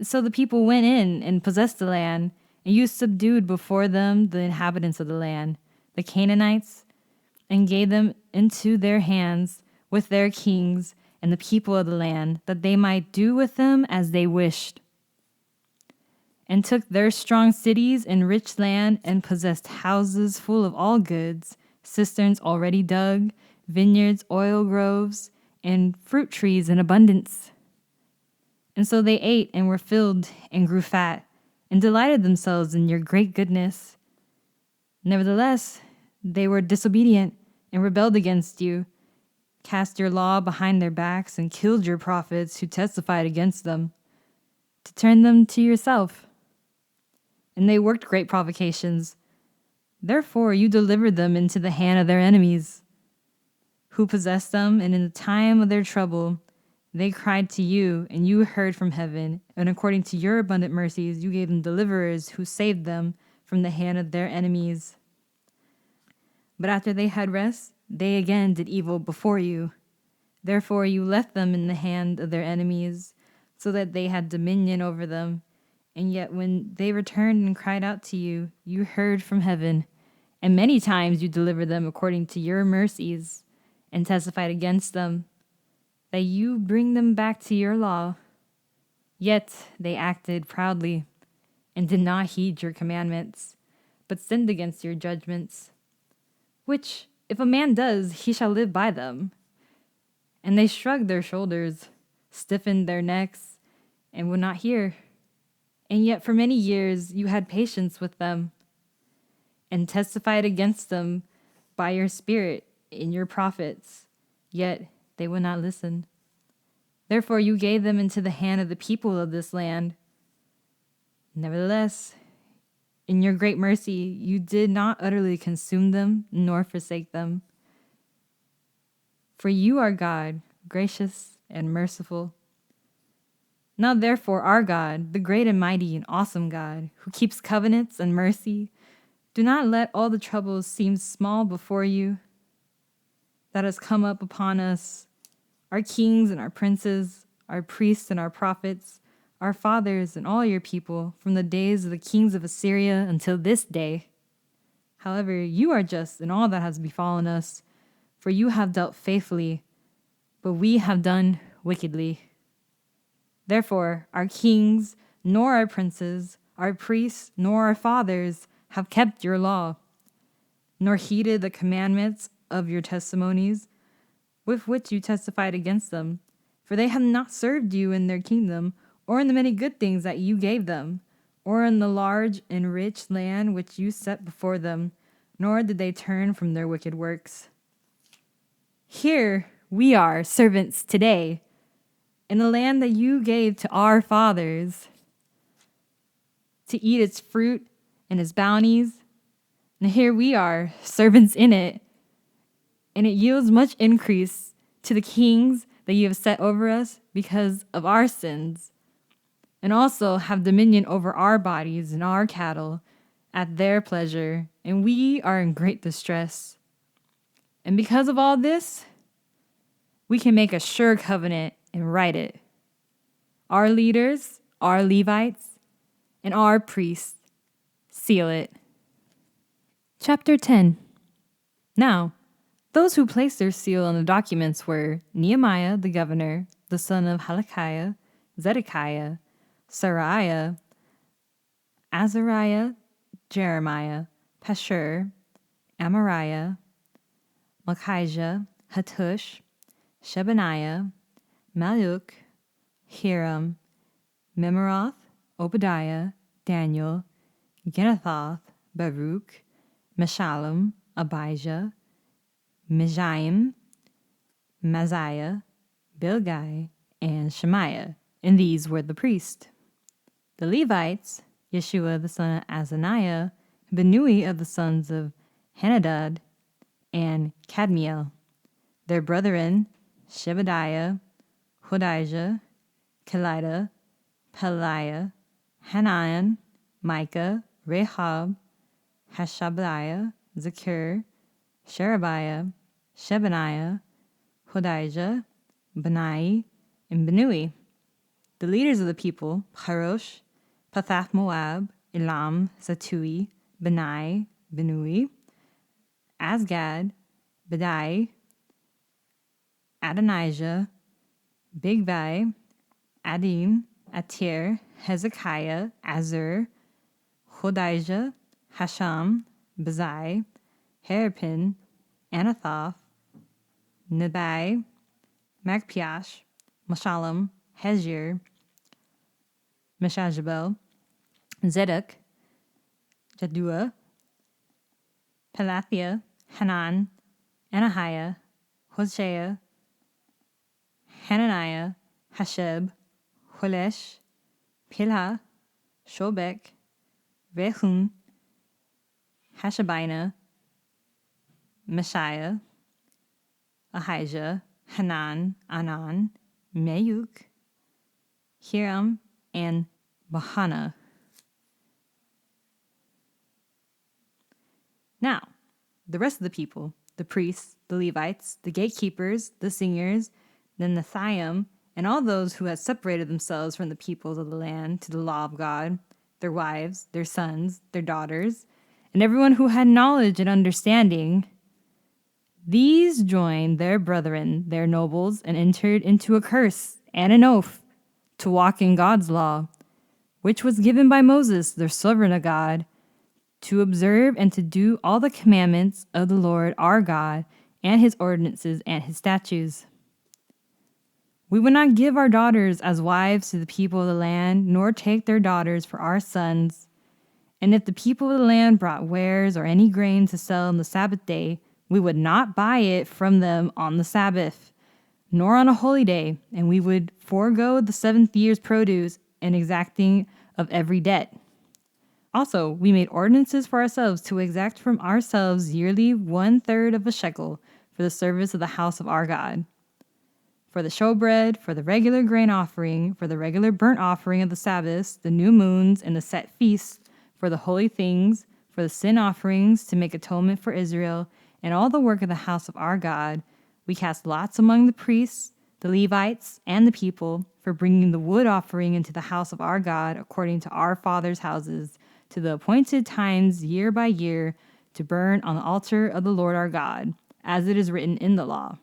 So the people went in and possessed the land, and you subdued before them the inhabitants of the land, the Canaanites, and gave them into their hands with their kings and the people of the land, that they might do with them as they wished, and took their strong cities and rich land, and possessed houses full of all goods, cisterns already dug, vineyards, oil groves, and fruit trees in abundance. And so they ate and were filled and grew fat, and delighted themselves in your great goodness. Nevertheless, they were disobedient and rebelled against you, cast your law behind their backs, and killed your prophets who testified against them, to turn them to yourself. And they worked great provocations. Therefore you delivered them into the hand of their enemies, who possessed them, and in the time of their trouble they cried to you, and you heard from heaven, and according to your abundant mercies you gave them deliverers who saved them from the hand of their enemies. But after they had rest, they again did evil before you. Therefore you left them in the hand of their enemies, so that they had dominion over them. And yet when they returned and cried out to you, you heard from heaven, and many times you delivered them according to your mercies, and testified against them, that you bring them back to your law. Yet they acted proudly and did not heed your commandments, but sinned against your judgments, which, if a man does, he shall live by them. And they shrugged their shoulders, stiffened their necks, and would not hear. And yet for many years you had patience with them, and testified against them by your Spirit in your prophets, yet they would not listen. Therefore you gave them into the hand of the people of this land. Nevertheless, in your great mercy, you did not utterly consume them nor forsake them. For you are God, gracious and merciful. Now therefore, our God, the great and mighty and awesome God, who keeps covenants and mercy, do not let all the troubles seem small before you that has come up upon us, our kings and our princes, our priests and our prophets, our fathers and all your people, from the days of the kings of Assyria until this day. However, you are just in all that has befallen us, for you have dealt faithfully, but we have done wickedly. Therefore, our kings, nor our princes, our priests, nor our fathers have kept your law, nor heeded the commandments of your testimonies, with which you testified against them. For they have not served you in their kingdom, or in the many good things that you gave them, or in the large and rich land which you set before them, nor did they turn from their wicked works. Here we are, servants today, in the land that you gave to our fathers, to eat its fruit and its bounties. And here we are, servants in it, and it yields much increase to the kings that you have set over us because of our sins, and also have dominion over our bodies and our cattle at their pleasure, and we are in great distress. And because of all this, we can make a sure covenant and write it. Our leaders, our Levites, and our priests seal it. Chapter 10. Now, those who placed their seal on the documents were Nehemiah the governor, the son of Hilkiah, Zedekiah, Seraiah, Azariah, Jeremiah, Pashur, Amariah, Malchijah, Hattush, Shebaniah, Maluk, Hiram, Memeroth, Obadiah, Daniel, Ginathoth, Baruch, Meshullam, Abijah, Mijaim, Maziah, Bilgai, and Shemaiah. And these were the priests. The Levites, Yeshua the son of Azaniah, Benui of the sons of Henadad, and Kadmiel. Their brethren, Shebadiah, Hodijah, Kelida, Pelaiah, Hanan, Micah, Rehob, Hashabiah, Zakur, Sherebiah, Shebaniah, Hodijah, Benai, and Benui. The leaders of the people, Parosh, Pathath Moab, Elam, Zatui, Benai, Benui, Asgad, Bedai, Adonijah, Bigvai, Adim, Atir, Hezekiah, Azur, Hodijah, Hasham, Bezai, Harapin, Anathoth, Nebai, Magpiash, Meshullam, Hezir, Meshazabel, Zedek, Jaddua, Pelathiah, Hanan, Anahiah, Hosea, Hananiah, Hasheb, Holesh, Pilha, Shobek, Rehum, Hashabina, Meshiah, Ahijah, Hanan, Anan, Mayuk, Hiram, and Bahana. Now, the rest of the people, the priests, the Levites, the gatekeepers, the singers, the Nethiam, and all those who had separated themselves from the peoples of the land to the law of God, their wives, their sons, their daughters, and everyone who had knowledge and understanding, these joined their brethren, their nobles, and entered into a curse and an oath to walk in God's law, which was given by Moses, the servant of God, to observe and to do all the commandments of the Lord our God, and his ordinances and his statutes. We would not give our daughters as wives to the people of the land, nor take their daughters for our sons. And if the people of the land brought wares or any grain to sell on the Sabbath day, we would not buy it from them on the Sabbath, nor on a holy day, and we would forego the 7th year's produce and exacting of every debt. Also, we made ordinances for ourselves to exact from ourselves yearly 1/3 of a shekel for the service of the house of our God, for the showbread, for the regular grain offering, for the regular burnt offering of the Sabbaths, the new moons, and the set feasts, for the holy things, for the sin offerings, to make atonement for Israel, and all the work of the house of our God. We cast lots among the priests, the Levites, and the people for bringing the wood offering into the house of our God according to our fathers' houses, to the appointed times year by year, to burn on the altar of the Lord our God, as it is written in the law.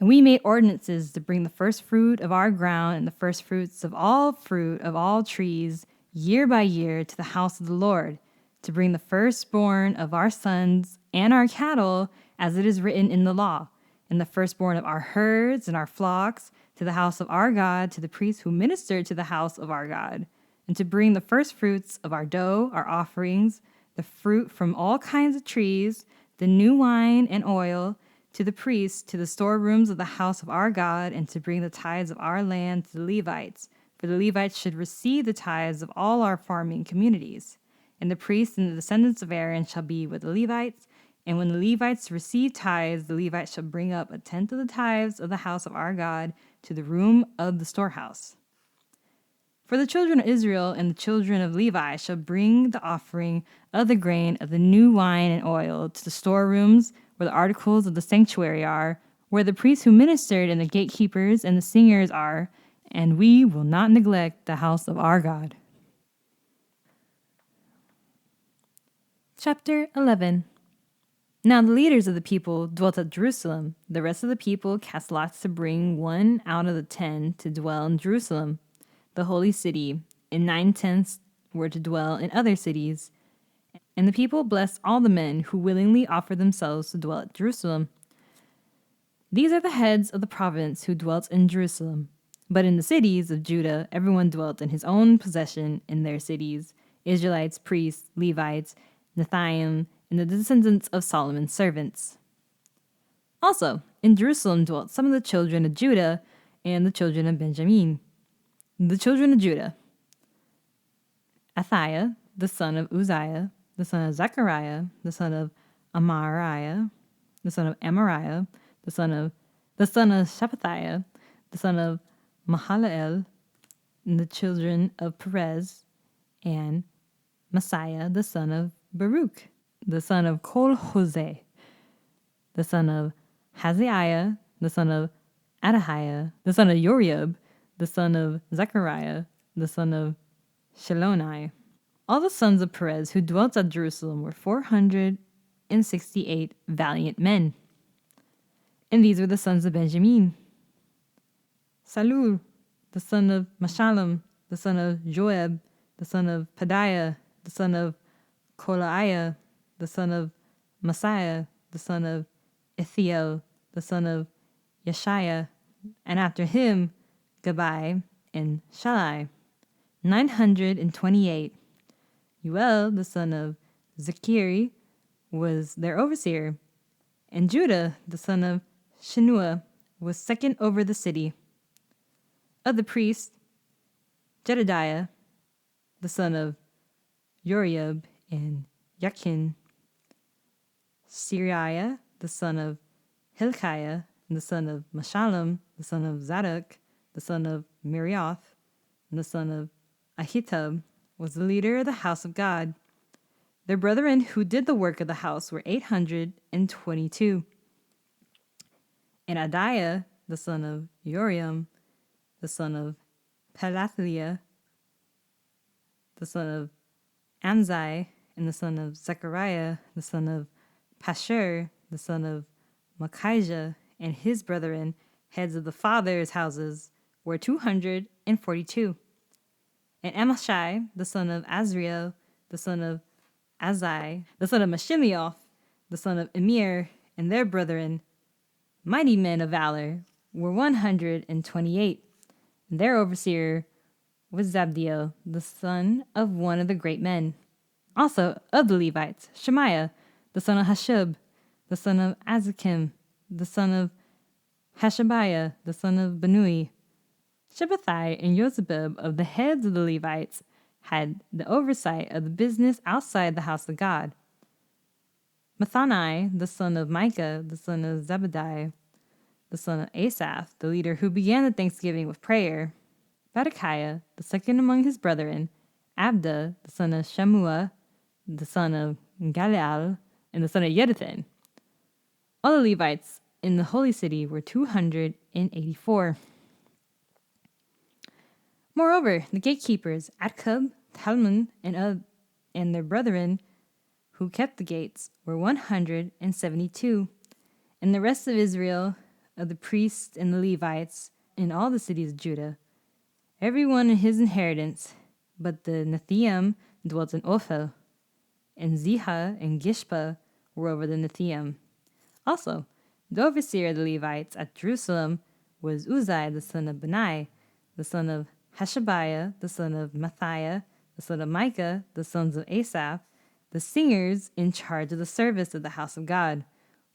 And we made ordinances to bring the first fruit of our ground and the first fruits of all fruit of all trees year by year to the house of the Lord, to bring the firstborn of our sons and our cattle, as it is written in the law, and the firstborn of our herds and our flocks to the house of our God, to the priests who ministered to the house of our God, and to bring the first fruits of our dough, our offerings, the fruit from all kinds of trees, the new wine and oil, to the priests, to the storerooms of the house of our God, and to bring the tithes of our land to the Levites, for the Levites should receive the tithes of all our farming communities. And the priests and the descendants of Aaron shall be with the Levites, and when the Levites receive tithes, the Levites shall bring up 1/10 of the tithes of the house of our God to the room of the storehouse. For the children of Israel and the children of Levi shall bring the offering of the grain of the new wine and oil to the storerooms where the articles of the sanctuary are, where the priests who ministered and the gatekeepers and the singers are, and we will not neglect the house of our God. Chapter 11. Now the leaders of the people dwelt at Jerusalem. The rest of the people cast lots to bring 1 out of the 10 to dwell in Jerusalem, the holy city, and 9/10 were to dwell in other cities. And the people blessed all the men who willingly offered themselves to dwell at Jerusalem. These are the heads of the province who dwelt in Jerusalem. But in the cities of Judah, everyone dwelt in his own possession in their cities: Israelites, priests, Levites, Nethiam, and the descendants of Solomon's servants. Also, in Jerusalem dwelt some of the children of Judah and the children of Benjamin. The children of Judah: Athiah, the son of Uzziah, the son of Zechariah, the son of Amariah, the son of Amariah, the son of Shephatiah, the son of Mahalalel, and the children of Perez, and Messiah, the son of Baruch, the son of Kol-Hoseh, the son of Hazaiah, the son of Adahiah, the son of Uriab, the son of Zechariah, the son of Sheloni. All the sons of Perez who dwelt at Jerusalem were 468 valiant men. And these were the sons of Benjamin: Salul, the son of Mashullam, the son of Joab, the son of Pedaiah, the son of Kolaiah, the son of Messiah, the son of Ithiel, the son of Yeshaiah, and after him Gabai and Shalai, 928. Uel, the son of Zechiri, was their overseer, and Judah, the son of Shenua, was second over the city. Of the priests, Jedediah, the son of Uriab and Yakin, Siriah, the son of Hilkiah, and the son of Mashullam, the son of Zadok, the son of Mirioth, and the son of Ahitub, was the leader of the house of God. Their brethren who did the work of the house were 822. And Adiah, the son of Uriam, the son of Pelathiah, the son of Amzai, and the son of Zechariah, the son of Pashur, the son of Machijah, and his brethren heads of the fathers' houses, were 242. And Amashai, the son of Azriel, the son of Azai, the son of Meshilioth, the son of Emir, and their brethren, mighty men of valor, were 128. And their overseer was Zabdiel, the son of one of the great men. Also of the Levites, Shemaiah, the son of Hashub, the son of Azakim, the son of Hashabiah, the son of Benui. Shabbathai and Yosebeb of the heads of the Levites had the oversight of the business outside the house of God. Mathanai, the son of Micah, the son of Zebediah, the son of Asaph, the leader who began the thanksgiving with prayer. Berechiah, the second among his brethren, Abda, the son of Shammua, the son of Galeal, and the son of Yeduthan. All the Levites in the holy city were 284. Moreover, the gatekeepers, Akkub, Talmon, and their brethren who kept the gates were 172. And the rest of Israel, of the priests and the Levites, in all the cities of Judah, every one in his inheritance, but the Nethiam dwelt in Ophel, and Ziha and Gishpa were over the Nethiam. Also, the overseer of the Levites at Jerusalem was Uzai, the son of Benai, the son of Hashabiah, the son of Matthiah, the son of Micah, the sons of Asaph, the singers in charge of the service of the house of God.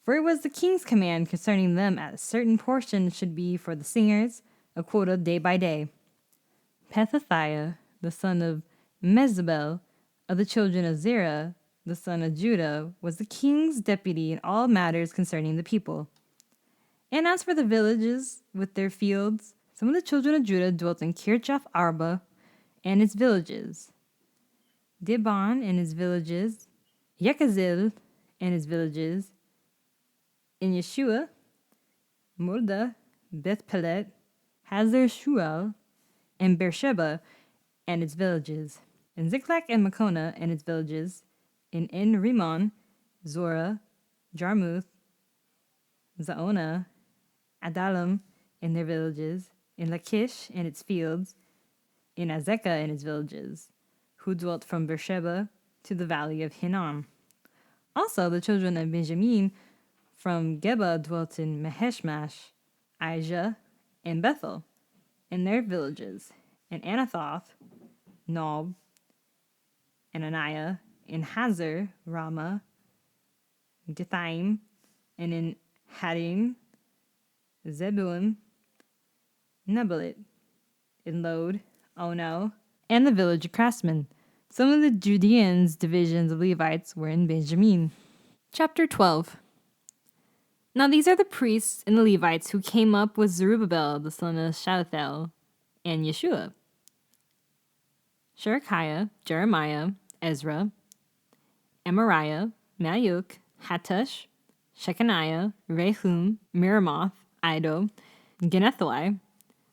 For it was the king's command concerning them at a certain portion should be for the singers, a quota day by day. Pethathiah, the son of Mezabel, of the children of Zerah, the son of Judah, was the king's deputy in all matters concerning the people. And as for the villages with their fields, some of the children of Judah dwelt in Kirjath Arba and its villages, Dibon and its villages, Yekazil and its villages, in Yeshua, Molda, Beth Pelet, Hazar Shual, and Beersheba and its villages, in Ziklag and Makona and its villages, in En Rimon, Zorah, Jarmuth, Zaona, Adalam and their villages, in Lachish and its fields, in Azekah and its villages, who dwelt from Beersheba to the valley of Hinnom. Also the children of Benjamin from Geba dwelt in Maheshmash, Aijah, and Bethel, and their villages, and Anathoth, Nob, and Anaiah, in Hazar, Ramah, Githaim, and in Hadim, Zebulun, Nebalit, in Lod, Ono, and the village of craftsmen. Some of the Judeans' divisions of Levites were in Benjamin. Chapter 12. Now these are the priests and the Levites who came up with Zerubbabel, the son of Shealtiel, and Yeshua: Sherekiah, Jeremiah, Ezra, Amariah, Maluk, Hattush, Shechaniah, Rehum, Miramoth, Iddo, Genethoi,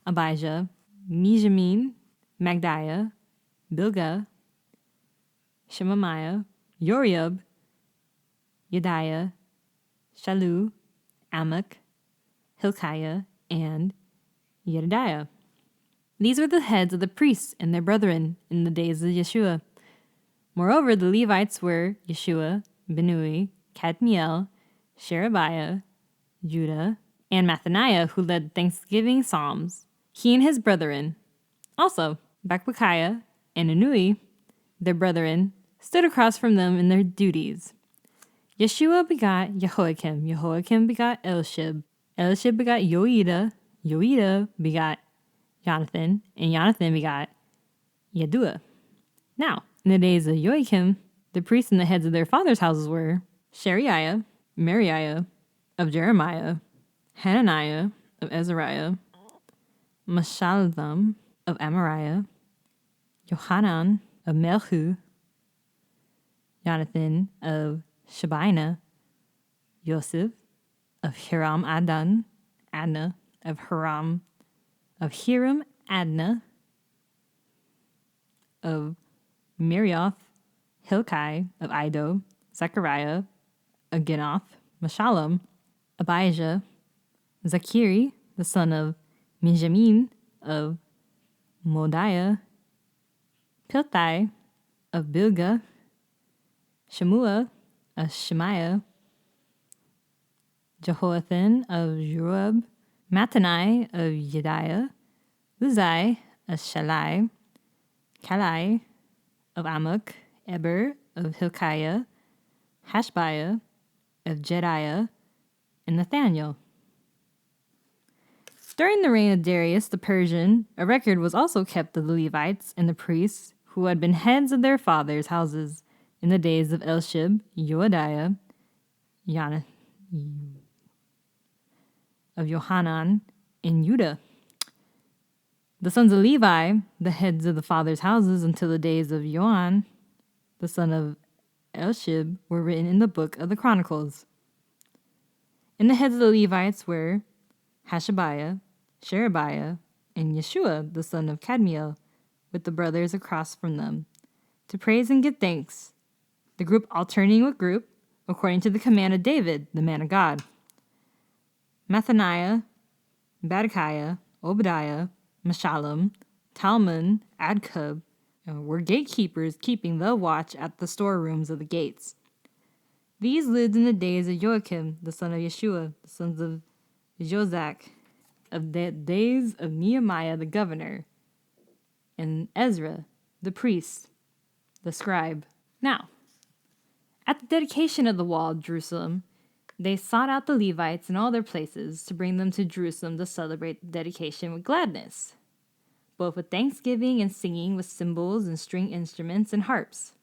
Abijah, Mijamin, Magdiah, Bilgah, Shemaiah, Yoriab, Yediah, Shalu, Amok, Hilkiah, and Yedidiah. These were the heads of the priests and their brethren in the days of Yeshua. Moreover, the Levites were Yeshua, Benui, Kadmiel, Sherebiah, Judah, and Mathaniah, who led thanksgiving psalms, he and his brethren. Also, Bakbukiah and Anui, their brethren, stood across from them in their duties. Yeshua begot Jehoiakim, Jehoiakim begot Elishib, Elishib begot Yoiada, Yoiada begot Jonathan, and Jonathan begot Yadua. Now, in the days of Joachim, the priests and the heads of their fathers' houses were Shariah, Mariah of Jeremiah, Hananiah of Azariah, Meshallam of Amariah, Yohanan of Melchu, Jonathan of Shebina, Yosef of Hiram Adon, Adna of Hiram, Adna of Mirioth, Hilkai of Iddo, Zechariah of Ginoth, Meshallam, Abijah, Zachiri, the son of Benjamin of Modiah, Pilthai of Bilgah, Shemua of Shemaiah, Jehoiathan of Jeruab, Mattanai of Yediah, Uzai of Shalai, Kalai of Amok, Eber of Hilkiah, Hashbiah of Jediah, and Nathaniel. During the reign of Darius the Persian, a record was also kept of the Levites and the priests who had been heads of their fathers' houses in the days of Elishib, Yoadiah, of Johanan, and Judah. The sons of Levi, the heads of the fathers' houses until the days of Joan, the son of Elishib, were written in the book of the Chronicles. And the heads of the Levites were Hashabiah, Sherebiah, and Yeshua, the son of Kadmiel, with the brothers across from them, to praise and give thanks, the group alternating with group, according to the command of David, the man of God. Mathaniah, Badakiah, Obadiah, Meshullam, Talmon, Adkub were gatekeepers keeping the watch at the storerooms of the gates. These lived in the days of Joachim, the son of Yeshua, the sons of Jozak, of the days of Nehemiah the governor, and Ezra, the priest, the scribe. Now, at the dedication of the wall of Jerusalem, they sought out the Levites in all their places to bring them to Jerusalem to celebrate the dedication with gladness, both with thanksgiving and singing with cymbals and string instruments and harps.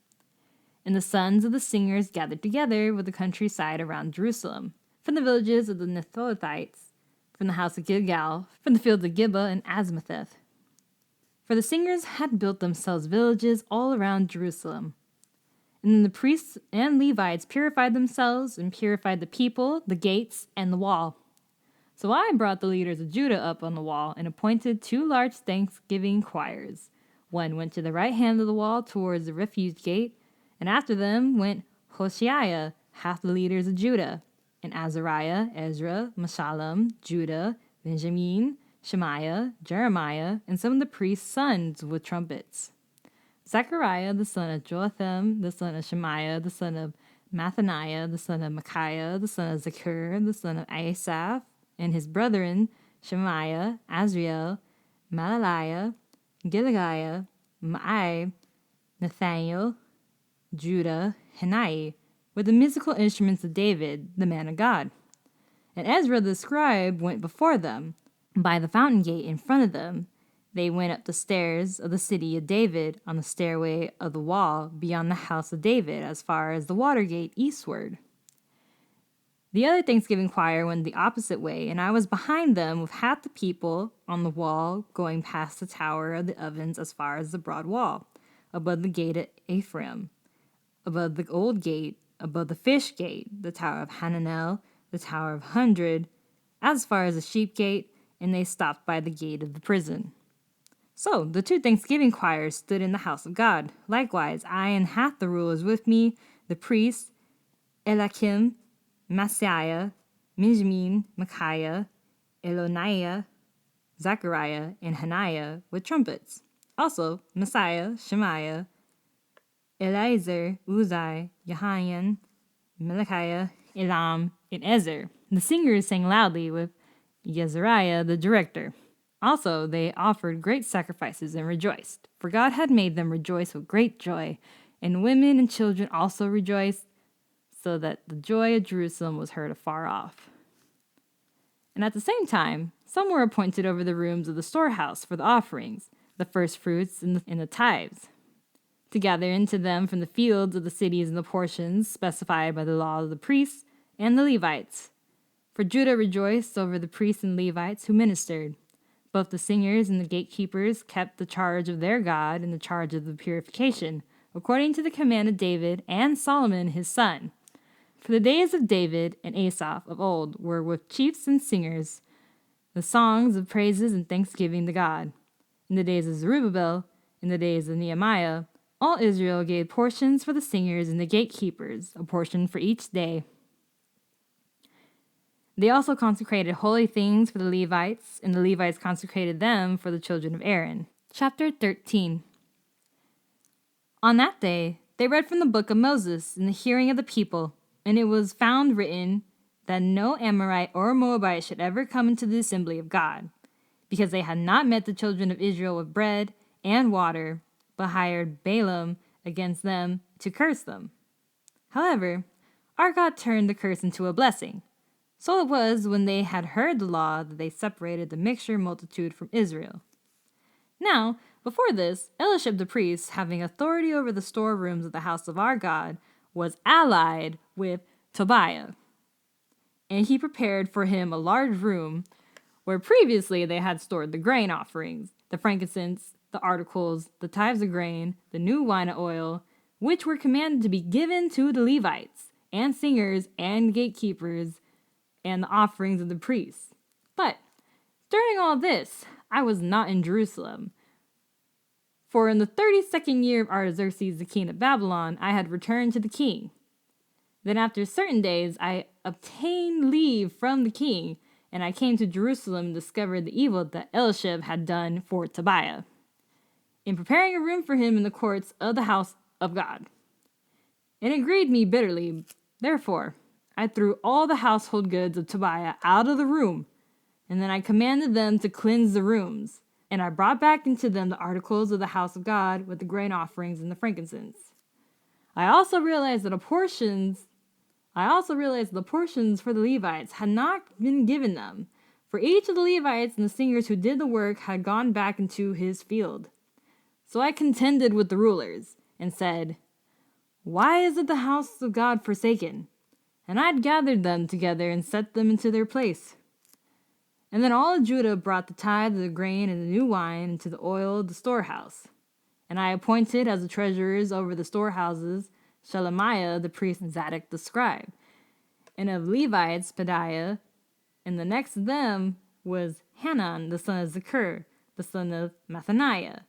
And the sons of the singers gathered together with the countryside around Jerusalem, from the villages of the Netophathites, from the house of Gilgal, from the fields of Gibeah and Azmatheth. For the singers had built themselves villages all around Jerusalem. And then the priests and Levites purified themselves and purified the people, the gates, and the wall. So I brought the leaders of Judah up on the wall and appointed 2 large thanksgiving choirs. One went to the right hand of the wall towards the refuse gate, and after them went Hoshaiah, half the leaders of Judah, and Azariah, Ezra, Meshullam, Judah, Benjamin, Shemaiah, Jeremiah, and some of the priests' sons with trumpets. Zechariah, the son of Jotham, the son of Shemaiah, the son of Mathaniah, the son of Micaiah, the son of Zechur, the son of Asaph, and his brethren, Shemaiah, Azriel, Malaliah, Gilgiah, Maai, Nathaniel, Judah, Hanai, with the musical instruments of David, the man of God. And Ezra the scribe went before them. By the fountain gate in front of them, they went up the stairs of the city of David on the stairway of the wall beyond the house of David as far as the water gate eastward. The other Thanksgiving choir went the opposite way, and I was behind them with half the people on the wall going past the tower of the ovens as far as the broad wall, above the gate at Ephraim, above the old gate, above the fish gate, the tower of Hananel, the tower of 100, as far as the sheep gate, and they stopped by the gate of the prison. So the 2 Thanksgiving choirs stood in the house of God. Likewise, I and half the rulers with me, the priests, Eliakim, Maaseiah, Benjamin, Micaiah, Eloniah, Zechariah, and Hananiah with trumpets. Also, Messiah, Shemaiah, Eliezer, Uzai, Jehanan, Malachiah, Elam, and Ezer. The singers sang loudly with Yezariah, the director. Also, they offered great sacrifices and rejoiced, for God had made them rejoice with great joy, and women and children also rejoiced, so that the joy of Jerusalem was heard afar off. And at the same time, some were appointed over the rooms of the storehouse for the offerings, the first fruits and the tithes, to gather into them from the fields of the cities and the portions specified by the law of the priests and the Levites. For Judah rejoiced over the priests and Levites who ministered. Both the singers and the gatekeepers kept the charge of their God and the charge of the purification, according to the command of David and Solomon his son. For the days of David and Asaph of old were with chiefs and singers, the songs of praises and thanksgiving to God. In the days of Zerubbabel, in the days of Nehemiah, all Israel gave portions for the singers and the gatekeepers, a portion for each day. They also consecrated holy things for the Levites, and the Levites consecrated them for the children of Aaron. Chapter 13. On that day, they read from the book of Moses in the hearing of the people, and it was found written that no Amorite or Moabite should ever come into the assembly of God, because they had not met the children of Israel with bread and water, but hired Balaam against them to curse them. However, our God turned the curse into a blessing. So it was when they had heard the law that they separated the mixture multitude from Israel. Now, before this, Eliashib the priest, having authority over the storerooms of the house of our God, was allied with Tobiah. And he prepared for him a large room where previously they had stored the grain offerings, the frankincense, the articles, the tithes of grain, the new wine of oil, which were commanded to be given to the Levites, and singers, and gatekeepers, and the offerings of the priests. But during all this, I was not in Jerusalem. For in the 32nd year of Artaxerxes the king of Babylon, I had returned to the king. Then after certain days, I obtained leave from the king, and I came to Jerusalem and discovered the evil that Eliashib had done for Tobiah, in preparing a room for him in the courts of the house of God. And it grieved me bitterly. Therefore, I threw all the household goods of Tobiah out of the room, and then I commanded them to cleanse the rooms. And I brought back into them the articles of the house of God with the grain offerings and the frankincense. I also realized the portions for the Levites had not been given them, for each of the Levites and the singers who did the work had gone back into his field. So I contended with the rulers and said, "Why is it the house of God forsaken?" And I had gathered them together and set them into their place. And then all of Judah brought the tithe of the grain and the new wine into the oil of the storehouse. And I appointed as the treasurers over the storehouses Shelemiah the priest and Zadok the scribe. And of Levites, Pedaiah, and the next of them was Hanan the son of Zakur, the son of Mathaniah.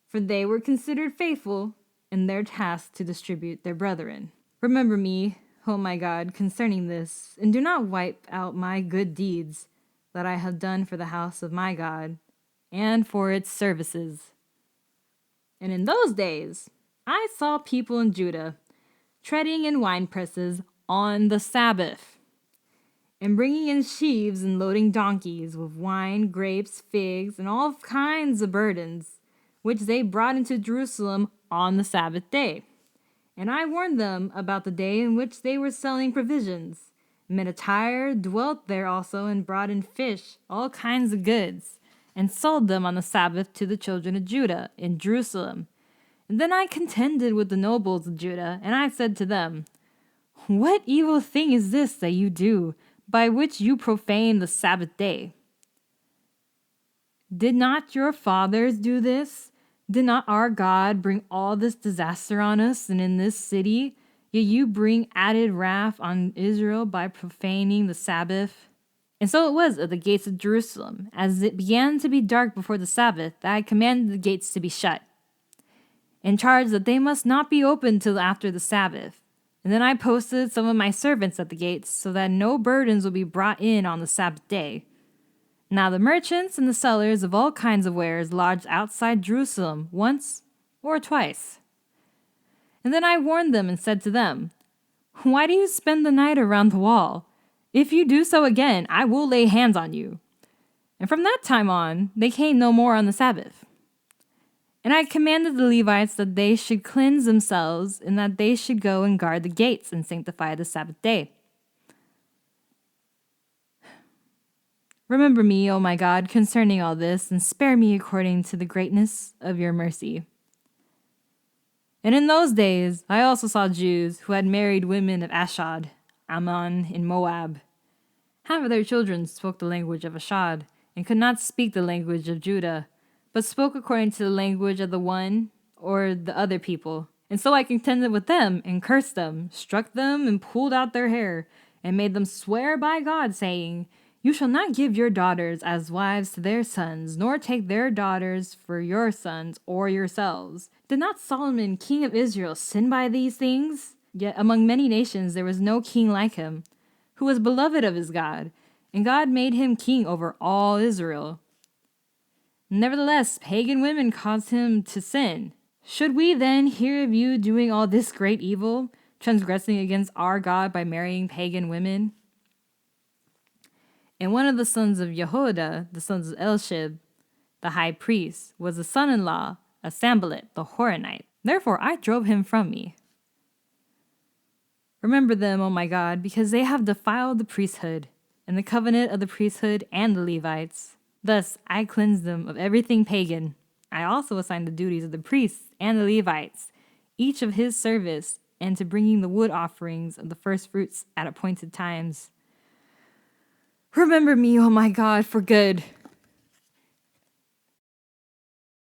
For they were considered faithful in their task to distribute their brethren. Remember me, O my God, concerning this, and do not wipe out my good deeds that I have done for the house of my God, and for its services. And in those days, I saw people in Judah treading in wine presses on the Sabbath, and bringing in sheaves and loading donkeys with wine, grapes, figs, and all kinds of burdens, which they brought into Jerusalem on the Sabbath day. And I warned them about the day in which they were selling provisions. Men of Tyre dwelt there also and brought in fish, all kinds of goods, and sold them on the Sabbath to the children of Judah in Jerusalem. And then I contended with the nobles of Judah, and I said to them, "What evil thing is this that you do, by which you profane the Sabbath day? Did not your fathers do this? Did not our God bring all this disaster on us and in this city? Yet you bring added wrath on Israel by profaning the Sabbath." And so it was at the gates of Jerusalem, as it began to be dark before the Sabbath, that I commanded the gates to be shut, and charged that they must not be opened till after the Sabbath. And then I posted some of my servants at the gates, so that no burdens will be brought in on the Sabbath day. Now the merchants and the sellers of all kinds of wares lodged outside Jerusalem once or twice. And then I warned them and said to them, "Why do you spend the night around the wall? If you do so again, I will lay hands on you." And from that time on, they came no more on the Sabbath. And I commanded the Levites that they should cleanse themselves, and that they should go and guard the gates and sanctify the Sabbath day. Remember me, O my God, concerning all this, and spare me according to the greatness of your mercy. And in those days I also saw Jews who had married women of Ashdod, Ammon, and Moab. Half of their children spoke the language of Ashdod, and could not speak the language of Judah, but spoke according to the language of the one or the other people. And so I contended with them, and cursed them, struck them, and pulled out their hair, and made them swear by God, saying, "You shall not give your daughters as wives to their sons, nor take their daughters for your sons or yourselves. Did not Solomon, king of Israel, sin by these things? Yet among many nations there was no king like him, who was beloved of his God, and God made him king over all Israel. Nevertheless, pagan women caused him to sin. Should we then hear of you doing all this great evil, transgressing against our God by marrying pagan women? And one of the sons of Jehoiada, the sons of Elishib, the high priest, was the son-in-law of Sanballat the Horonite. Therefore I drove him from me. Remember them, O my God, because they have defiled the priesthood, and the covenant of the priesthood and the Levites. Thus I cleansed them of everything pagan. I also assigned the duties of the priests and the Levites, each of his service, and to bringing the wood offerings of the first fruits at appointed times. Remember me, O my God, for good,